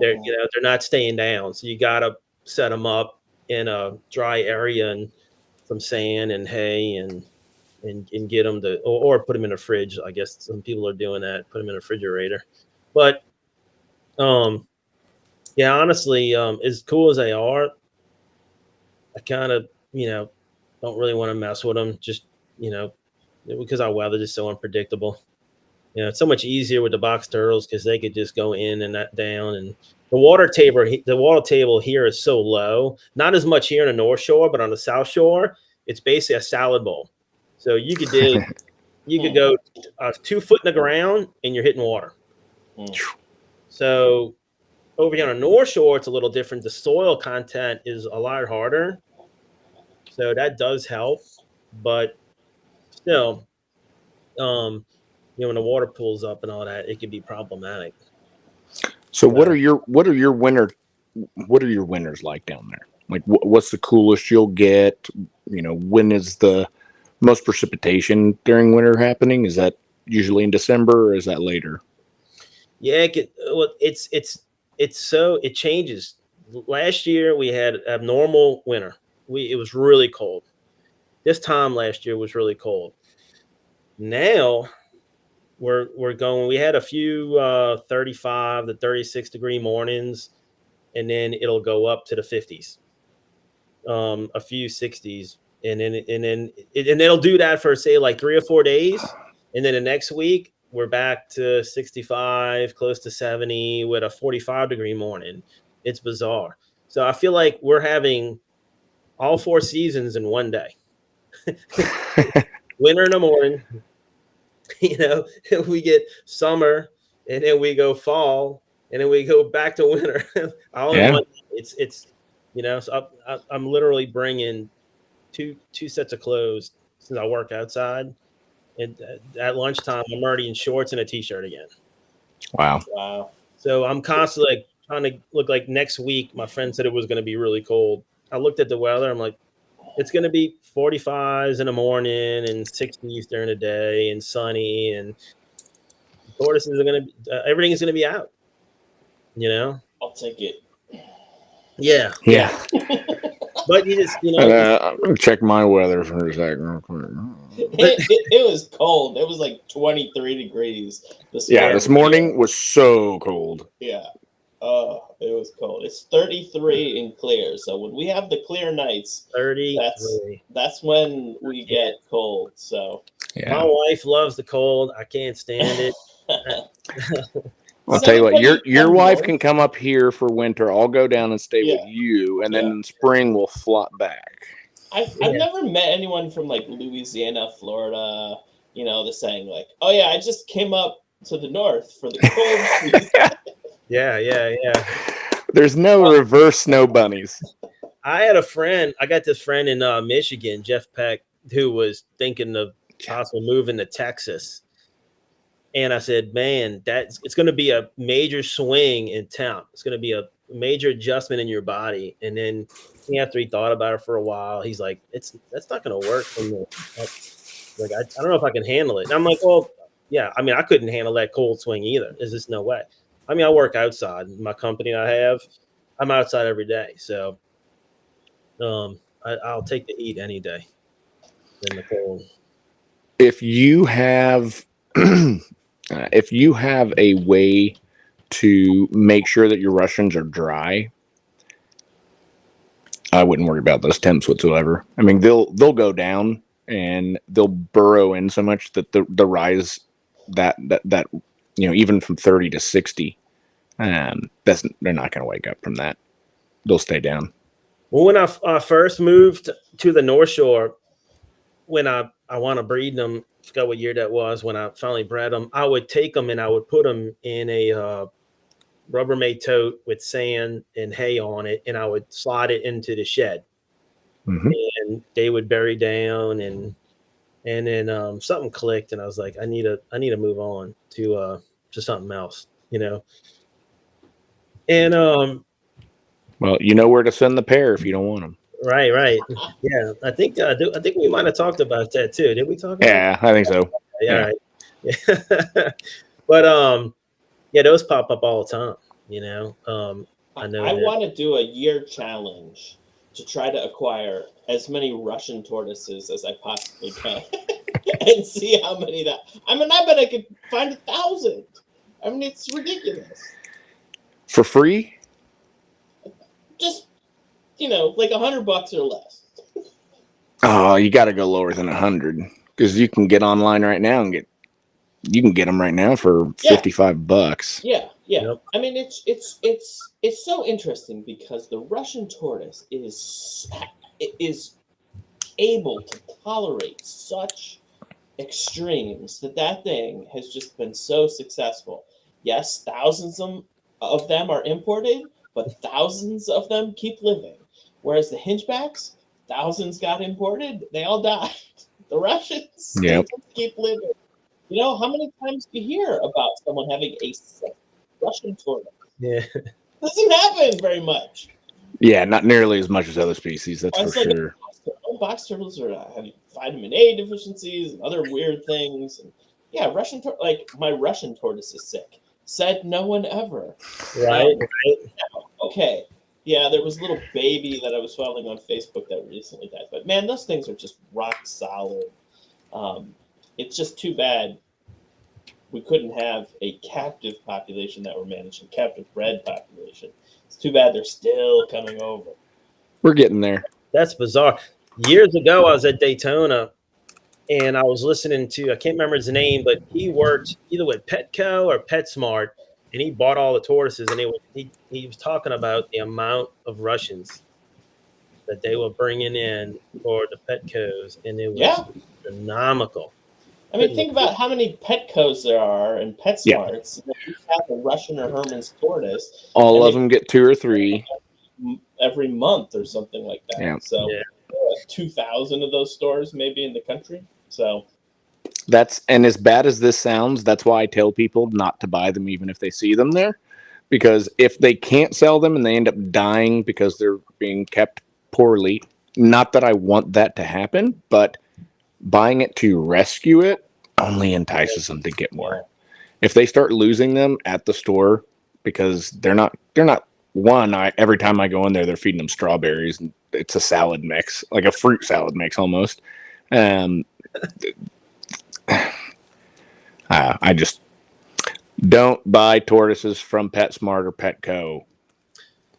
They're not staying down, so you gotta set them up in a dry area and some sand and hay and get them or put them in a fridge. I guess some people are doing that, put them in a refrigerator. But yeah, honestly, as cool as they are, I kind of don't really want to mess with them, just because our weather is so unpredictable. It's so much easier with the box turtles because they could just go in and not down. And the water table here is so low. Not as much here in the North Shore, but on the South Shore, it's basically a salad bowl. So you could go 2 foot in the ground and you're hitting water. So over here on the North Shore, it's a little different. The soil content is a lot harder, so that does help. But still, when the water pulls up and all that, it can be problematic. So what are your winters like down there? Like what's the coolest you'll get? When is the most precipitation during winter happening? Is that usually in December or is that later? Yeah, it changes. Last year we had abnormal winter. It was really cold. This time last year was really cold. Now we had a few 35 to 36 degree mornings, and then it'll go up to the 50s, a few 60s, and then it'll do that for say like 3 or 4 days, and then the next week we're back to 65, close to 70 with a 45 degree morning. It's bizarre. So I feel like we're having all 4 seasons in one day. Winter in the morning, we get summer, and then we go fall, and then we go back to winter. So I'm literally bringing two sets of clothes since I work outside. And at lunchtime, I'm already in shorts and a t-shirt again. Wow. So I'm constantly trying to look like next week. My friend said it was going to be really cold. I looked at the weather. I'm like, it's going to be 45s in the morning and 60s during the day and sunny, and tortoises are going to everything is going to be out. I'll take it. Yeah. But you just I'm gonna check my weather for a second. It was cold. It was like 23 degrees. This morning was so cold. Yeah. It was cold. It's 33 in clear. So when we have the clear nights, 33. That's when we get cold. So my wife loves the cold. I can't stand it. I'll tell you what, your wife can come up here for winter. I'll go down and stay with you, and then in spring we'll flop back. I've never met anyone from like Louisiana, Florida, they're saying like, oh yeah, I just came up to the north for the cold season. Yeah. There's no reverse snow bunnies. I got this friend in Michigan, Jeff Peck, who was thinking of possibly moving to Texas. And I said, man, it's going to be a major swing in town. It's going to be a major adjustment in your body. And then after he thought about it for a while, he's like, that's not going to work for me. Like, I don't know if I can handle it. And I'm like, well, yeah. I mean, I couldn't handle that cold swing either. There's just no way. I mean, I work outside. My company I'm outside every day. So I'll take the heat any day than the cold. If you have if you have a way to make sure that your Russians are dry, I wouldn't worry about those temps whatsoever. I mean, they'll go down and they'll burrow in so much that the rise that even from 30 to 60, they're not going to wake up from that. They'll stay down. Well, when I first moved to the North Shore, when I want to breed them, I forgot what year that was. When I finally bred them, I would take them and I would put them in a Rubbermaid tote with sand and hay on it, and I would slide it into the shed, and they would bury down, and then something clicked, and I was like, I need to move on to something else, and well, you know where to send the pair if you don't want them. right, yeah, I think we might have talked about that too. Did we talk about Yeah, I think so. Yeah. Right. Yeah. But yeah, those pop up all the time, I know I want to do a year challenge to try to acquire as many Russian tortoises as I possibly can and see how many that. I mean, I bet I could find 1,000. I mean, it's ridiculous. For free? Just, like $100 or less. Oh, you got to go lower than 100 because you can get online right now and get them right now for $55. Yeah. Yep. I mean, it's so interesting because the Russian tortoise is able to tolerate such extremes that thing has just been so successful. Yes, thousands of them are imported, but thousands of them keep living. Whereas the hingebacks, thousands got imported, they all died. The Russians, they just keep living. How many times do you hear about someone having a sick Russian tortoise? Yeah. Doesn't happen very much. Yeah, not nearly as much as other species, that's for sure. Box turtles are having vitamin A deficiencies and other weird things. And yeah, my Russian tortoise is sick. Said no one ever. Right. Okay. Yeah, there was a little baby that I was following on Facebook that recently died. But man, those things are just rock solid. It's just too bad we couldn't have a captive population that we're managing, captive bred population. It's too bad they're still coming over. We're getting there. That's bizarre. Years ago, I was at Daytona, and I was listening to, I can't remember his name, but he worked either with Petco or PetSmart, and he bought all the tortoises, and he was talking about the amount of Russians that they were bringing in for the Petcos, and it was phenomenal. I mean, think about how many Petcos there are and PetSmarts. Yeah. You have a Russian or Herman's tortoise. All of them get 2 or 3 every month or something like that. Yeah. So 2,000 of those stores maybe in the country. So and as bad as this sounds, that's why I tell people not to buy them even if they see them there, because if they can't sell them and they end up dying because they're being kept poorly, not that I want that to happen, but buying it to rescue it only entices them to get more. If they start losing them at the store because they're not every time I go in there, they're feeding them strawberries and it's a salad mix, like a fruit salad mix almost. I just don't buy tortoises from PetSmart or Petco.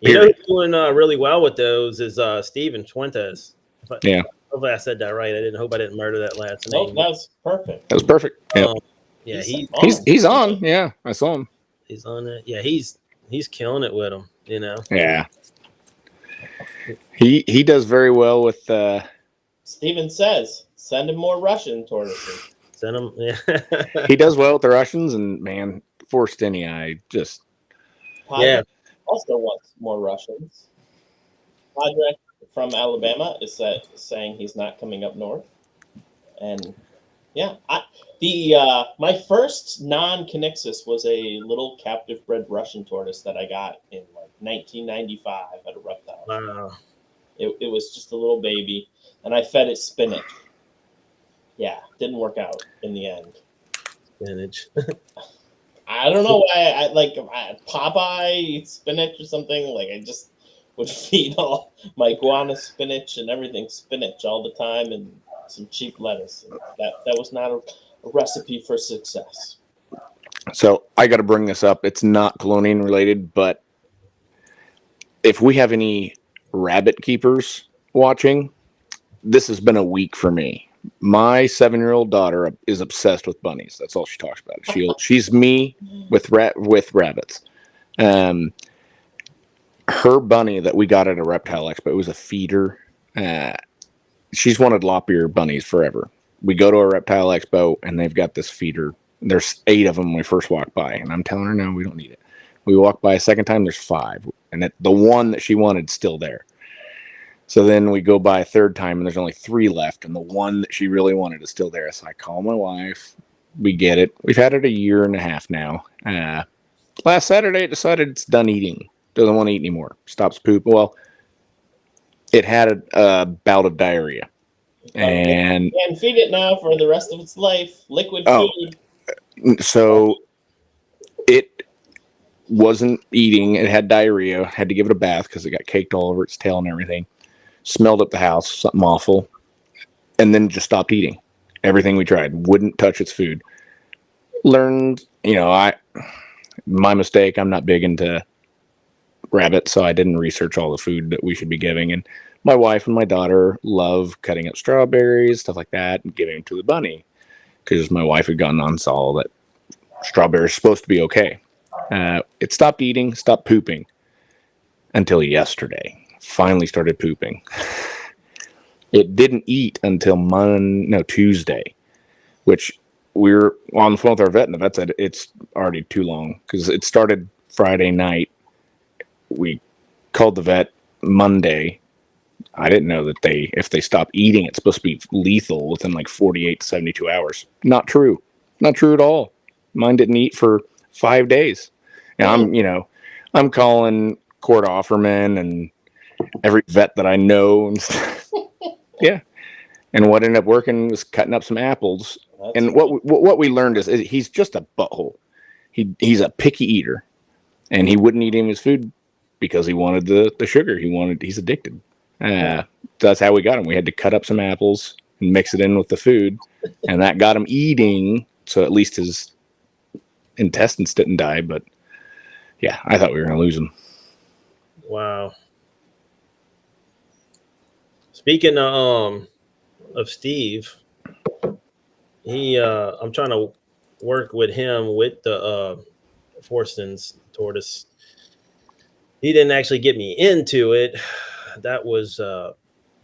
Who's doing really well with those is Steven Fuentes. Yeah. Hopefully I said that right. I hope I didn't murder that last name. That was perfect. That was perfect. Yeah, he's on. Yeah, I saw him. He's on it. Yeah, he's killing it with them. Yeah. He does very well with. Steven says, "Send him more Russian tortoises." Send him. Yeah. He does well with the Russians, and man, Forstini, I just. Padre also wants more Russians. Padre from Alabama is saying he's not coming up north, and my first non-Connexus was a little captive bred Russian tortoise that I got in 1995 at a reptile. Wow. It was just a little baby, and I fed it spinach. Yeah, didn't work out in the end. Spinach. I don't know why I Popeye eats spinach or something. Like would feed all my iguana spinach and everything spinach all the time and some cheap lettuce. And that was not a recipe for success. So I got to bring this up. It's not cloning related, but if we have any rabbit keepers watching, this has been a week for me. My 7-year-old daughter is obsessed with bunnies. That's all she talks about. She's me with rabbits. Her bunny that we got at a reptile expo, it was a feeder. She's wanted lop ear bunnies forever. We go to a reptile expo and they've got this feeder. There's 8 of them when we first walk by, and I'm telling her, no, we don't need it. We walk by a second time, there's 5, and the one that she wanted is still there. So then we go by a third time, and there's only 3 left, and the one that she really wanted is still there. So I call my wife. We get it. We've had it a year and a half now. Last Saturday, it decided it's done eating. Doesn't want to eat anymore. Stops poop. Well, it had a bout of diarrhea. And feed it now for the rest of its life. Liquid food. So it wasn't eating. It had diarrhea. Had to give it a bath because it got caked all over its tail and everything. Smelled up the house, something awful. And then just stopped eating. Everything we tried. Wouldn't touch its food. Learned, my mistake. I'm not big into rabbits, so I didn't research all the food that we should be giving. And my wife and my daughter love cutting up strawberries, stuff like that, and giving them to the bunny. Because my wife had gone on saw that strawberries are supposed to be okay. It stopped eating, stopped pooping until yesterday. Finally started pooping. It didn't eat until Tuesday, which we were on the phone with our vet, and the vet said it's already too long because it started Friday night. We called the vet Monday. I didn't know that if they stop eating, it's supposed to be lethal within like 48 to 72 hours. Not true. Not true at all. Mine didn't eat for 5 days. And I'm calling Court Offerman and every vet that I know. And yeah. And what ended up working was cutting up some apples. And what we learned is he's just a butthole. He's a picky eater, and he wouldn't eat any of his food because he wanted the sugar. He's addicted. That's how we got him. We had to cut up some apples and mix it in with the food, and that got him eating. So at least his intestines didn't die. But yeah, I thought we were going to lose him. Wow. Speaking of Steve, I'm trying to work with him with the Forstons tortoise. He didn't actually get me into it. That was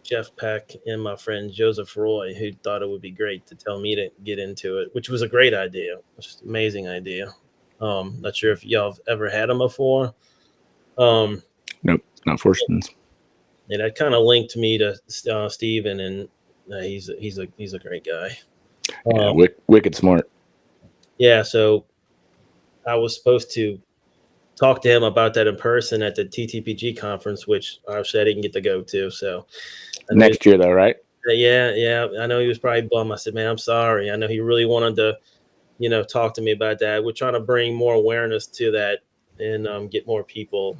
Jeff Peck and my friend Joseph Roy, who thought it would be great to tell me to get into it, which was a great idea. Just amazing idea. Not sure if y'all have ever had them before. Nope, not Forstons. Yeah, that kind of linked me to Steven, and he's a great guy. Yeah, wicked smart. Yeah, so I was supposed to talk to him about that in person at the TTPG conference, which I said he didn't get to go to. So next year, though, right? Yeah. I know he was probably bummed. I said, man, I'm sorry. I know he really wanted to, talk to me about that. We're trying to bring more awareness to that and get more people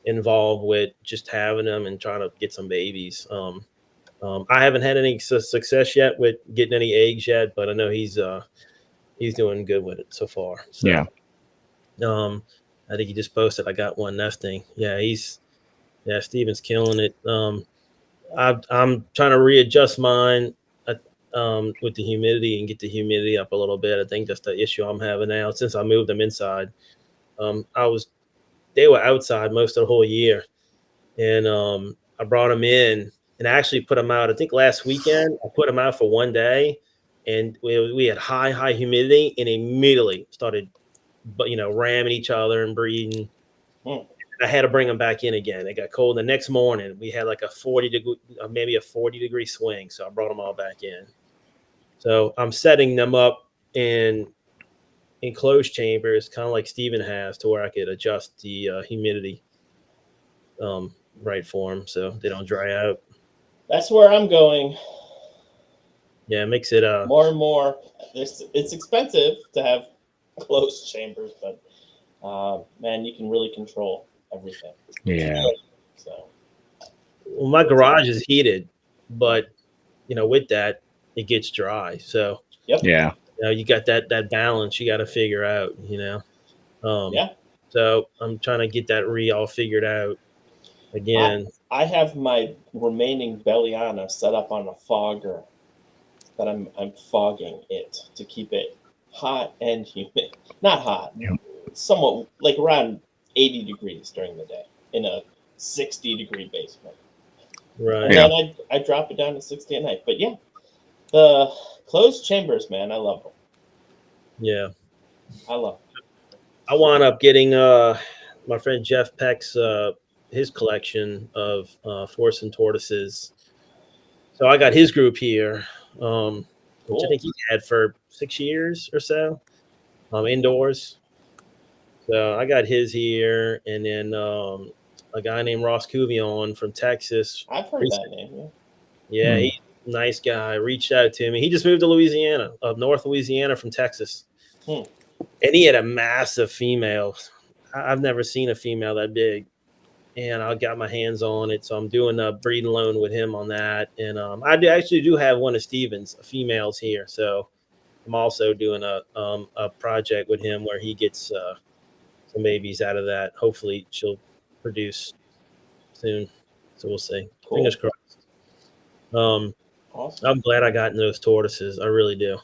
involved with just having them and trying to get some babies. I haven't had any success yet with getting any eggs yet, but I know he's doing good with it so far. So, yeah. I think he just posted, I got one nesting. Yeah, Steven's killing it. I'm trying to readjust mine with the humidity and get the humidity up a little bit. I think that's the issue I'm having now since I moved them inside. They were outside most of the whole year, and I brought them in and I actually put them out. I think last weekend I put them out for one day, and we had high humidity, and immediately started, ramming each other and breeding. I had to bring them back in again. It got cold. The next morning we had like a 40-degree swing, so I brought them all back in. So I'm setting them up in enclosed chambers, kind of like Steven has, to where I could adjust the humidity right for them so they don't dry out. That's where I'm going. Yeah, it makes it more and more. It's expensive to have closed chambers, but man, you can really control everything. Yeah. So, Well, my garage is heated, but with that, it gets dry. So yep. Yeah. you got that balance you got to figure out. Yeah. So I'm trying to get that all figured out again. I have my remaining Belliana set up on a fogger that I'm fogging it to keep it hot and humid. Not hot, Yep. somewhat like around 80 degrees during the day in a 60-degree basement. Right. And then I drop it down to 60 at night. But yeah, the closed chambers, man, I love them. Yeah. I love them. I wound up getting my friend Jeff Peck's his collection of force and tortoises. So I got his group here, which I think he had for 6 years or so, indoors. So I got his here, and then a guy named Ross Cuvion from Texas. I've heard that name. Yeah, he's a nice guy. Reached out to me. He just moved to Louisiana, up North Louisiana from Texas. And he had a massive female. I've never seen a female that big. And I got my hands on it. So I'm doing a breeding loan with him on that. And I actually do have one of Steven's females here. So I'm also doing a project with him where he gets some babies out of that. Hopefully she'll produce soon. So we'll see. Cool. Fingers crossed. Awesome. I'm glad I got in those tortoises. I really do.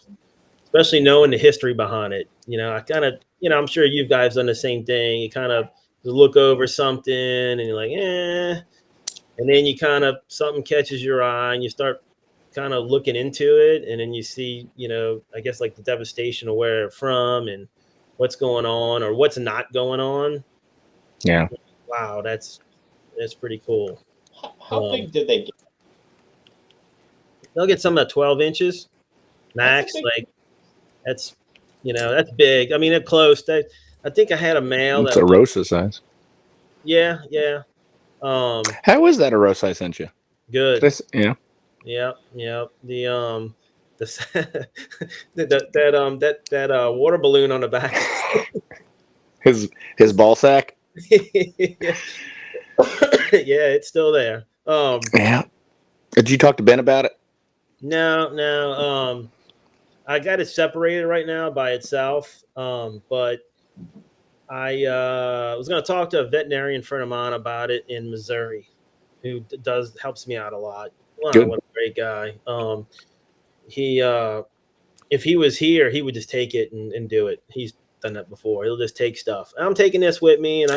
Especially knowing the history behind it. I kind of, I'm sure you guys done the same thing. You kind of look over something and you're like, and then you kind of, something catches your eye and you start kind of looking into it. And then you see, I guess like the devastation of where it's from and what's going on or what's not going on. Yeah. Wow. That's pretty cool. How big did they get? They'll get some at 12 inches max. Like that's big. I mean, they're close. I think I had a male. It's a Rosa size. Yeah. How is that a Rosa I sent you? Good. Yeah. Yep. That water balloon on the back. his ball sack. Yeah, it's still there. Yeah. Did you talk to Ben about it? No. I got it separated right now by itself. But I was going to talk to a veterinarian friend of mine about it in Missouri, who helps me out a lot. Wow, Good. what a great guy. He if he was here, he would just take it and do it. He's done that before. He'll just take stuff. I'm taking this with me, and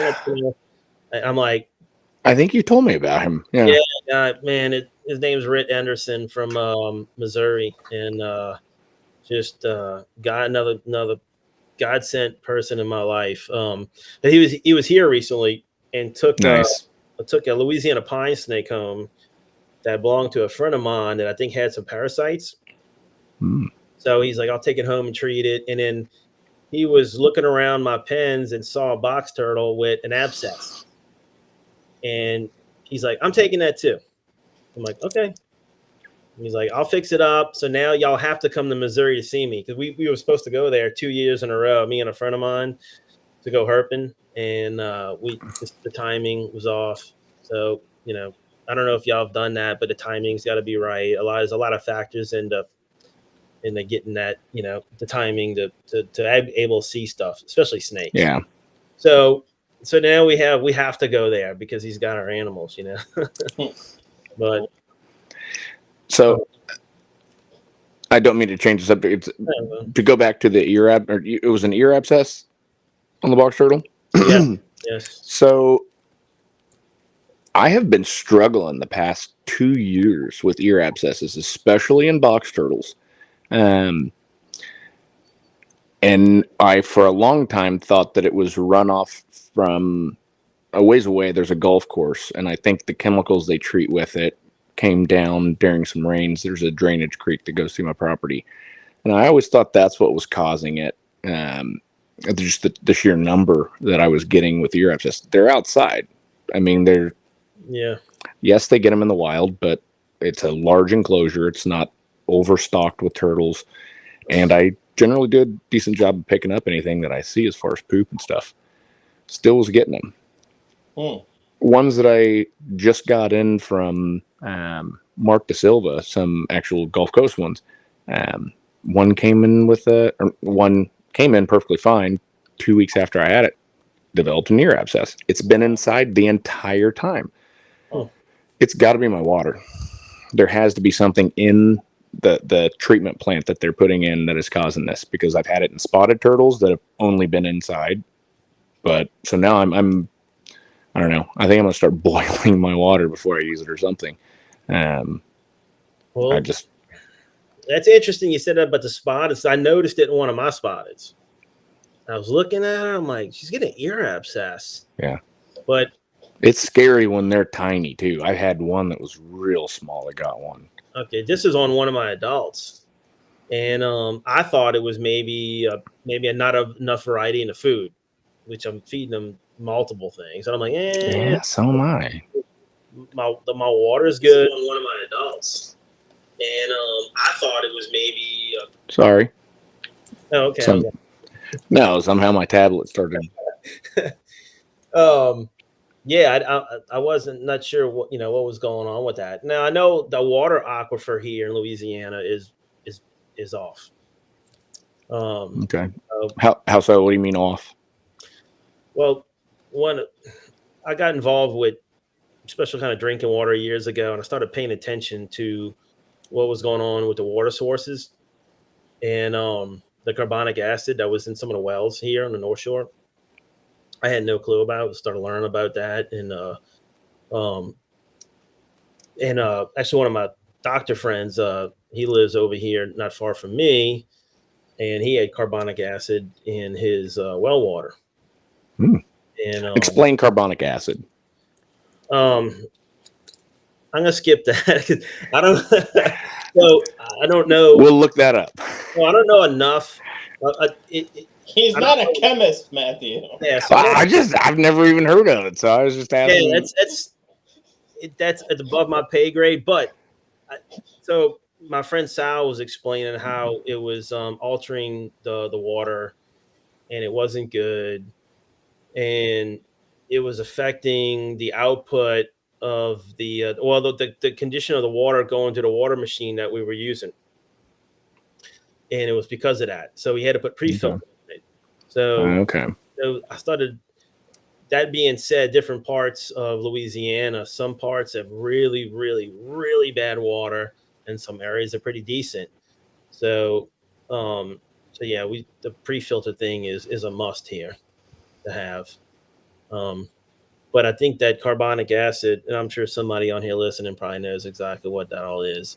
I'm like, I think you told me about him. Yeah, man. His name's Rick Anderson from Missouri, and just got another God-sent person in my life. But he was here recently and took a Louisiana pine snake home that belonged to a friend of mine that I think had some parasites. So he's like, I'll take it home and treat it. And then he was looking around my pens and saw a box turtle with an abscess. And he's like, I'm taking that too. I'm like, okay. And he's like, I'll fix it up. So now y'all have to come to Missouri to see me. Because we were supposed to go there 2 years in a row, me and a friend of mine, to go herping. And the timing was off. So, I don't know if y'all have done that, but the timing's got to be right. There's a lot of factors into getting that, the timing to be able to see stuff, especially snakes. Yeah. So now we have to go there because he's got our animals, But so I don't mean to change the subject. To go back to the ear it was an ear abscess on the box turtle. Yeah. Yes. So I have been struggling the past 2 years with ear abscesses, especially in box turtles. And I, for a long time, thought that it was runoff from a ways away. There's a golf course, and I think the chemicals they treat with it came down during some rains. There's a drainage creek that goes through my property, and I always thought that's what was causing it. Just the sheer number that I was getting with ear abscess. They're outside. I mean, yes, they get them in the wild, but it's a large enclosure. It's not overstocked with turtles, and I generally do a decent job of picking up anything that I see as far as poop and stuff. Still was getting them. ones that I just got in from Mark Da Silva, some actual Gulf Coast ones. One came in perfectly fine. 2 weeks after I had it, developed an ear abscess. It's been inside the entire time. Oh. It's got to be my water. There has to be something in the treatment plant that they're putting in that is causing this, because I've had it in spotted turtles that have only been inside. But so now I don't know. I think I'm gonna start boiling my water before I use it or something. Well, That's interesting you said that about the spotteds. I noticed it in one of my spotteds. I was looking at her. I'm like, she's getting ear abscess. Yeah. But it's scary when they're tiny too. I had one that was real small. I got one. Okay, this is on one of my adults, and I thought it was maybe not enough variety in the food, which I'm feeding them multiple things, and I'm like, yeah, so am I. My water is good on one of my adults, and I thought it was maybe. Sorry. Oh, okay. No, somehow my tablet started. Yeah, I wasn't not sure what was going on with that. Now I know the water aquifer here in Louisiana is off. Okay. How so? What do you mean off? Well, I got involved with special kind of drinking water years ago, and I started paying attention to what was going on with the water sources and the carbonic acid that was in some of the wells here on the North Shore. I had no clue about it. Started learning about that, and actually one of my doctor friends, he lives over here not far from me, and he had carbonic acid in his well water. And explain carbonic acid. I'm gonna skip that. I don't. So I don't know. We'll look that up. Well, I don't know enough. He's not a chemist, Matthew. Yeah, so I've never even heard of it, so I was just asking. Yeah, that's above my pay grade. But so my friend Sal was explaining how it was altering the water, and it wasn't good, and it was affecting the output of the condition of the water going to the water machine that we were using, and it was because of that. So we had to put pre-filter. So I started. That being said, different parts of Louisiana, some parts have really, really, really bad water, and some areas are pretty decent. So, yeah, the pre-filter thing is a must here to have. But I think that carbonic acid, and I'm sure somebody on here listening probably knows exactly what that all is,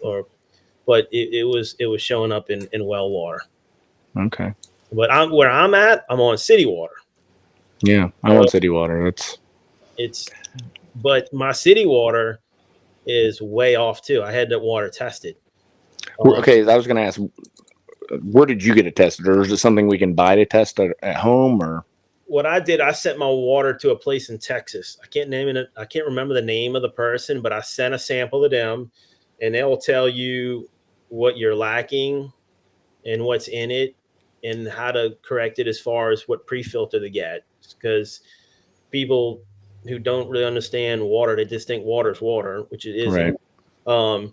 but it was showing up in well water. Okay. But I'm on city water. Yeah, I'm on city water. But my city water is way off too. I had that water tested. Okay, I was going to ask, where did you get it tested, or is it something we can buy to test at home? Or what I did, I sent my water to a place in Texas. I can't remember the name of the person, but I sent a sample to them, and they'll tell you what you're lacking and what's in it, and how to correct it as far as what pre-filter to get. Because people who don't really understand water, they just think water's water, which it isn't. Right.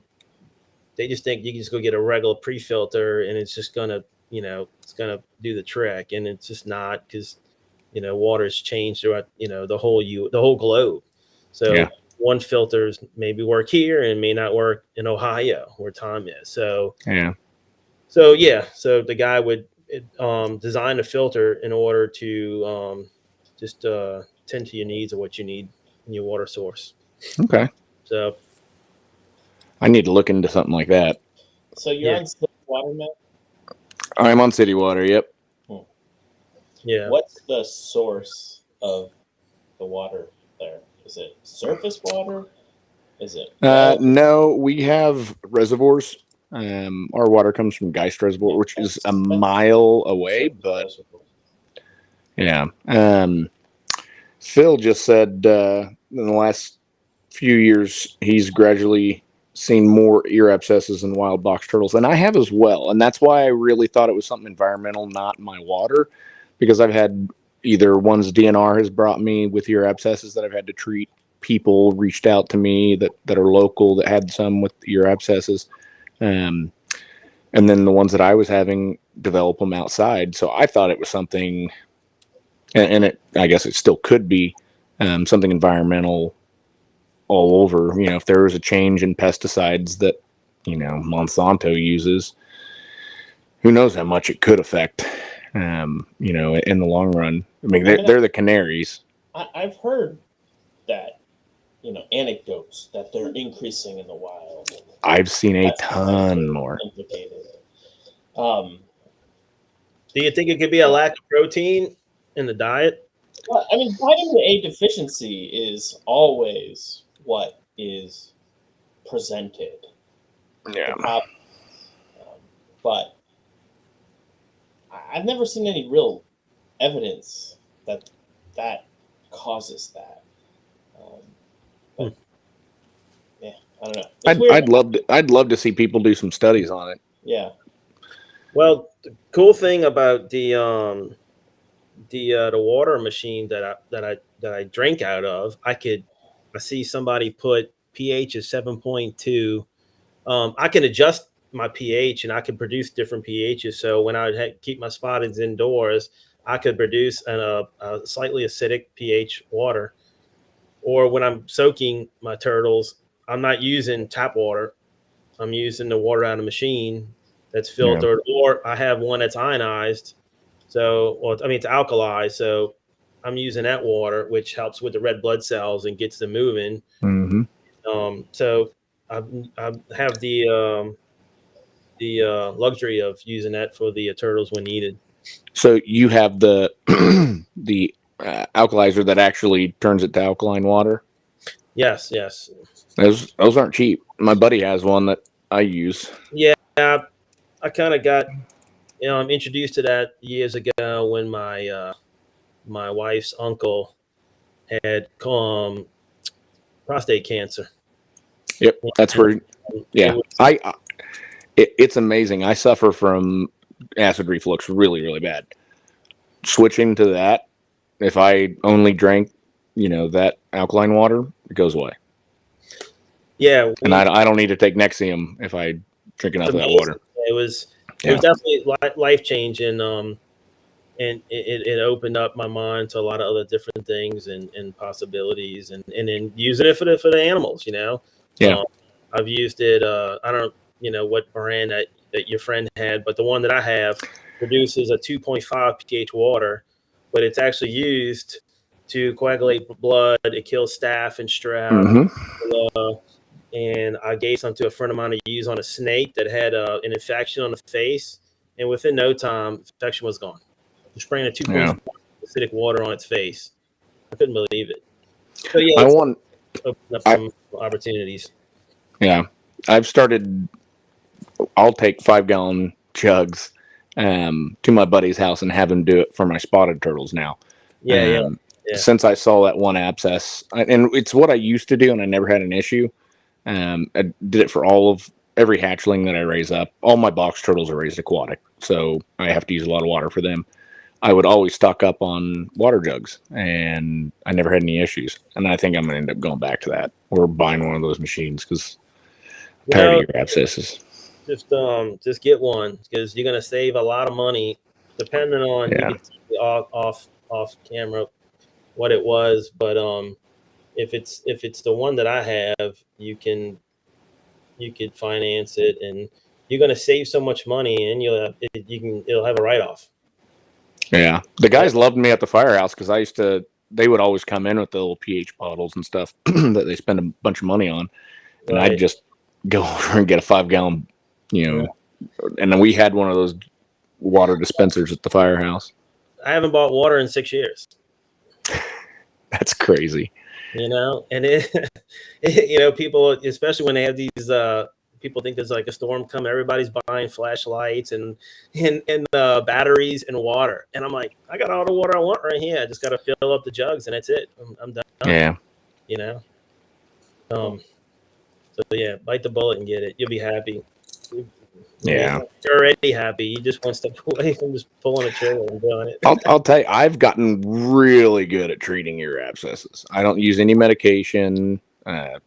They just think you can just go get a regular pre-filter and it's just gonna, it's gonna do the trick, and it's just not, because water's changed throughout the whole globe. So one filters maybe work here and may not work in Ohio where Tom is. So So the guy would design a filter in order to just tend to your needs of what you need in your water source. Okay. So I need to look into something like that. So you're on city water, Matt? I'm on city water. Yep. Yeah. What's the source of the water there? Is it surface water? Is it? No, we have reservoirs. Our water comes from Geist Reservoir, which is a mile away, but yeah. Phil just said in the last few years he's gradually seen more ear abscesses in wild box turtles, and I have as well. And that's why I really thought it was something environmental, not my water, because I've had either ones DNR has brought me with ear abscesses that I've had to treat people reached out to me that are local that had some with ear abscesses. And then the ones that I was having develop them outside. So I thought it was something, and I guess it still could be something environmental all over. If there was a change in pesticides that, Monsanto uses, who knows how much it could affect, in the long run. I mean, they're the canaries. I've heard that, anecdotes that they're increasing in the wild. I've seen a ton more. Implicated. Do you think it could be a lack of protein in the diet? Well, I mean, vitamin A deficiency is always what is presented. Yeah. But I've never seen any real evidence that causes that. But yeah, I don't know. I'd love to see people do some studies on it. Yeah. Well, the cool thing about the water machine that I drink out of, I see somebody put pH is 7.2. I can adjust my pH and I can produce different pHs. So when I would keep my spottings indoors, I could produce a slightly acidic pH water. Or when I'm soaking my turtles, I'm not using tap water. I'm using the water out of the machine that's filtered, or I have one that's ionized. So, it's alkali. So I'm using that water, which helps with the red blood cells and gets them moving. Mm-hmm. So I have the luxury of using that for the turtles when needed. So you have the the alkalizer that actually turns it to alkaline water? Yes. Those aren't cheap. My buddy has one that I use. Yeah, I kind of got introduced to that years ago when my wife's uncle had prostate cancer. Yep, that's where. Yeah, it's amazing. I suffer from acid reflux really, really bad. Switching to that, if I only drank, that alkaline water, it goes away. Yeah, and I don't need to take Nexium if I drink enough of that water. It was definitely life changing. And it opened up my mind to a lot of other different things and possibilities, and then using it for the animals. Yeah. I've used it. I don't know what brand that your friend had, but the one that I have produces a 2.5 pH water, but it's actually used to coagulate blood. It kills staph and strep. Mm-hmm. And I gave some to a friend of mine to use on a snake that had an infection on the face, and within no time, infection was gone. You're spraying a 2.4 acidic water on its face. I couldn't believe it. So yeah, open up some opportunities. Yeah, I've started. I'll take 5-gallon jugs to my buddy's house and have him do it for my spotted turtles now. Yeah. Since I saw that one abscess, and it's what I used to do, and I never had an issue. I did it for every hatchling that I raise up. All my box turtles are raised aquatic, so I have to use a lot of water for them. I would always stock up on water jugs, and I never had any issues. And I think I'm going to end up going back to that or buying one of those machines because I'm tired of your abscesses. Just get one because you're going to save a lot of money, depending on you can see off camera what it was. But if it's the one that I have, you could finance it, and you're going to save so much money, and it'll have a write-off. Yeah, the guys loved me at the firehouse because they would always come in with the little pH bottles and stuff that they spend a bunch of money on, and I'd just go over and get a 5-gallon, and then we had one of those water dispensers at the firehouse. I haven't bought water in 6 years. That's crazy. And people, especially when they have these, people think there's like a storm coming. Everybody's buying flashlights and batteries and water. And I'm like, I got all the water I want right here. I just got to fill up the jugs and that's it. I'm done. Yeah. So yeah, bite the bullet and get it. You'll be happy. Yeah. You're already happy. You just want to step away from just pulling a trigger and doing it. I'll tell you, I've gotten really good at treating ear abscesses. I don't use any medication, and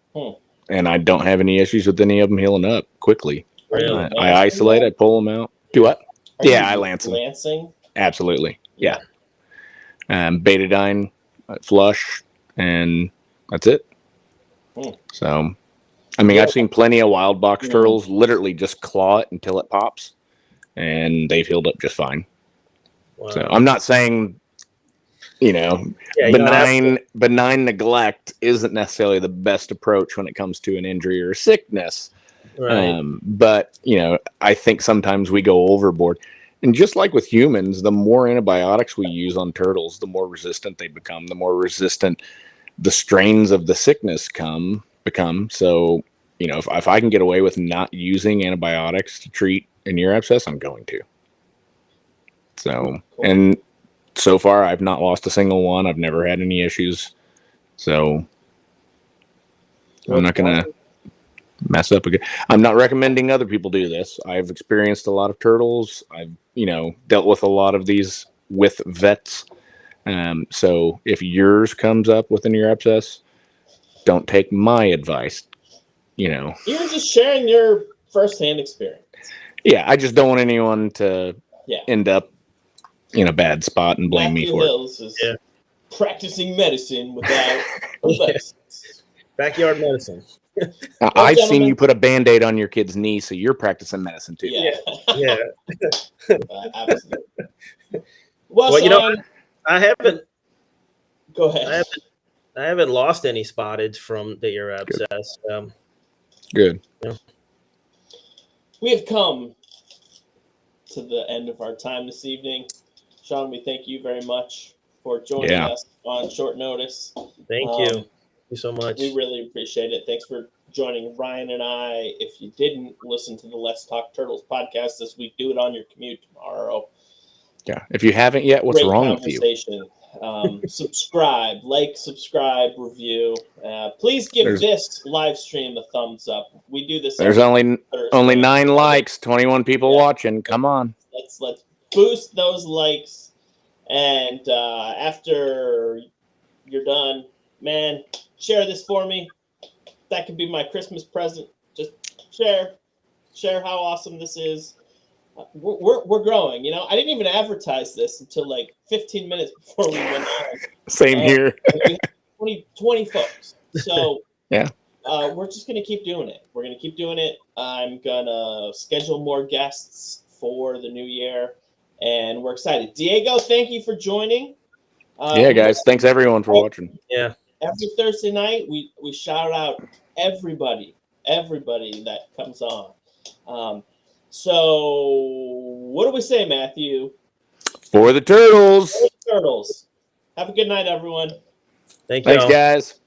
I don't have any issues with any of them healing up quickly. Really? I isolate, I pull them out. Do what? Yeah, I lance them. Lancing? Absolutely. Yeah. Betadine, flush, and that's it. So, I mean, I've seen plenty of wild box turtles literally just claw it until it pops, and they've healed up just fine. Wow. So I'm not saying, benign neglect isn't necessarily the best approach when it comes to an injury or a sickness. Right. But, I think sometimes we go overboard. And just like with humans, the more antibiotics we use on turtles, the more resistant they become, the more resistant the strains of the sickness become. So, if I can get away with not using antibiotics to treat an ear abscess, I'm going to. So, and so far I've not lost a single one. I've never had any issues. So I'm not going to mess up again. I'm not recommending other people do this. I've experienced a lot of turtles. I've, dealt with a lot of these with vets. So if yours comes up with an ear abscess, don't take my advice. You're just sharing your firsthand experience. Yeah, I just don't want anyone to end up in a bad spot and blame me for Hills is practicing medicine without advice. Backyard medicine. I've seen you put a Band-Aid on your kid's knee, so you're practicing medicine too. Yeah. Absolutely. Well, Shawn, I haven't. Go ahead. I haven't lost any spotteds from the ear abscess. Good. Yeah. We have come to the end of our time this evening. Shawn, we thank you very much for joining us on short notice. Thank you. Thank you so much. We really appreciate it. Thanks for joining Ryan and I. If you didn't listen to the Let's Talk Turtles podcast this week, do it on your commute tomorrow. Yeah. If you haven't yet, what's wrong with you? Subscribe, review. Please give this live stream a thumbs up. We do this. There's only 9 likes, 21 people watching. Come on. Let's boost those likes. And after you're done, man, share this for me. That could be my Christmas present. Just share how awesome this is. We're growing. I didn't even advertise this until like 15 minutes before we went on. Same here. We have 20 folks. So yeah, we're just gonna keep doing it. We're gonna keep doing it. I'm gonna schedule more guests for the new year, and we're excited. Diego, thank you for joining. Guys, thanks everyone for watching. Yeah. Every Thursday night, we shout out everybody that comes on. So what do we say, Matthew? For the turtles. Have a good night, everyone. Thank you. Thanks, guys.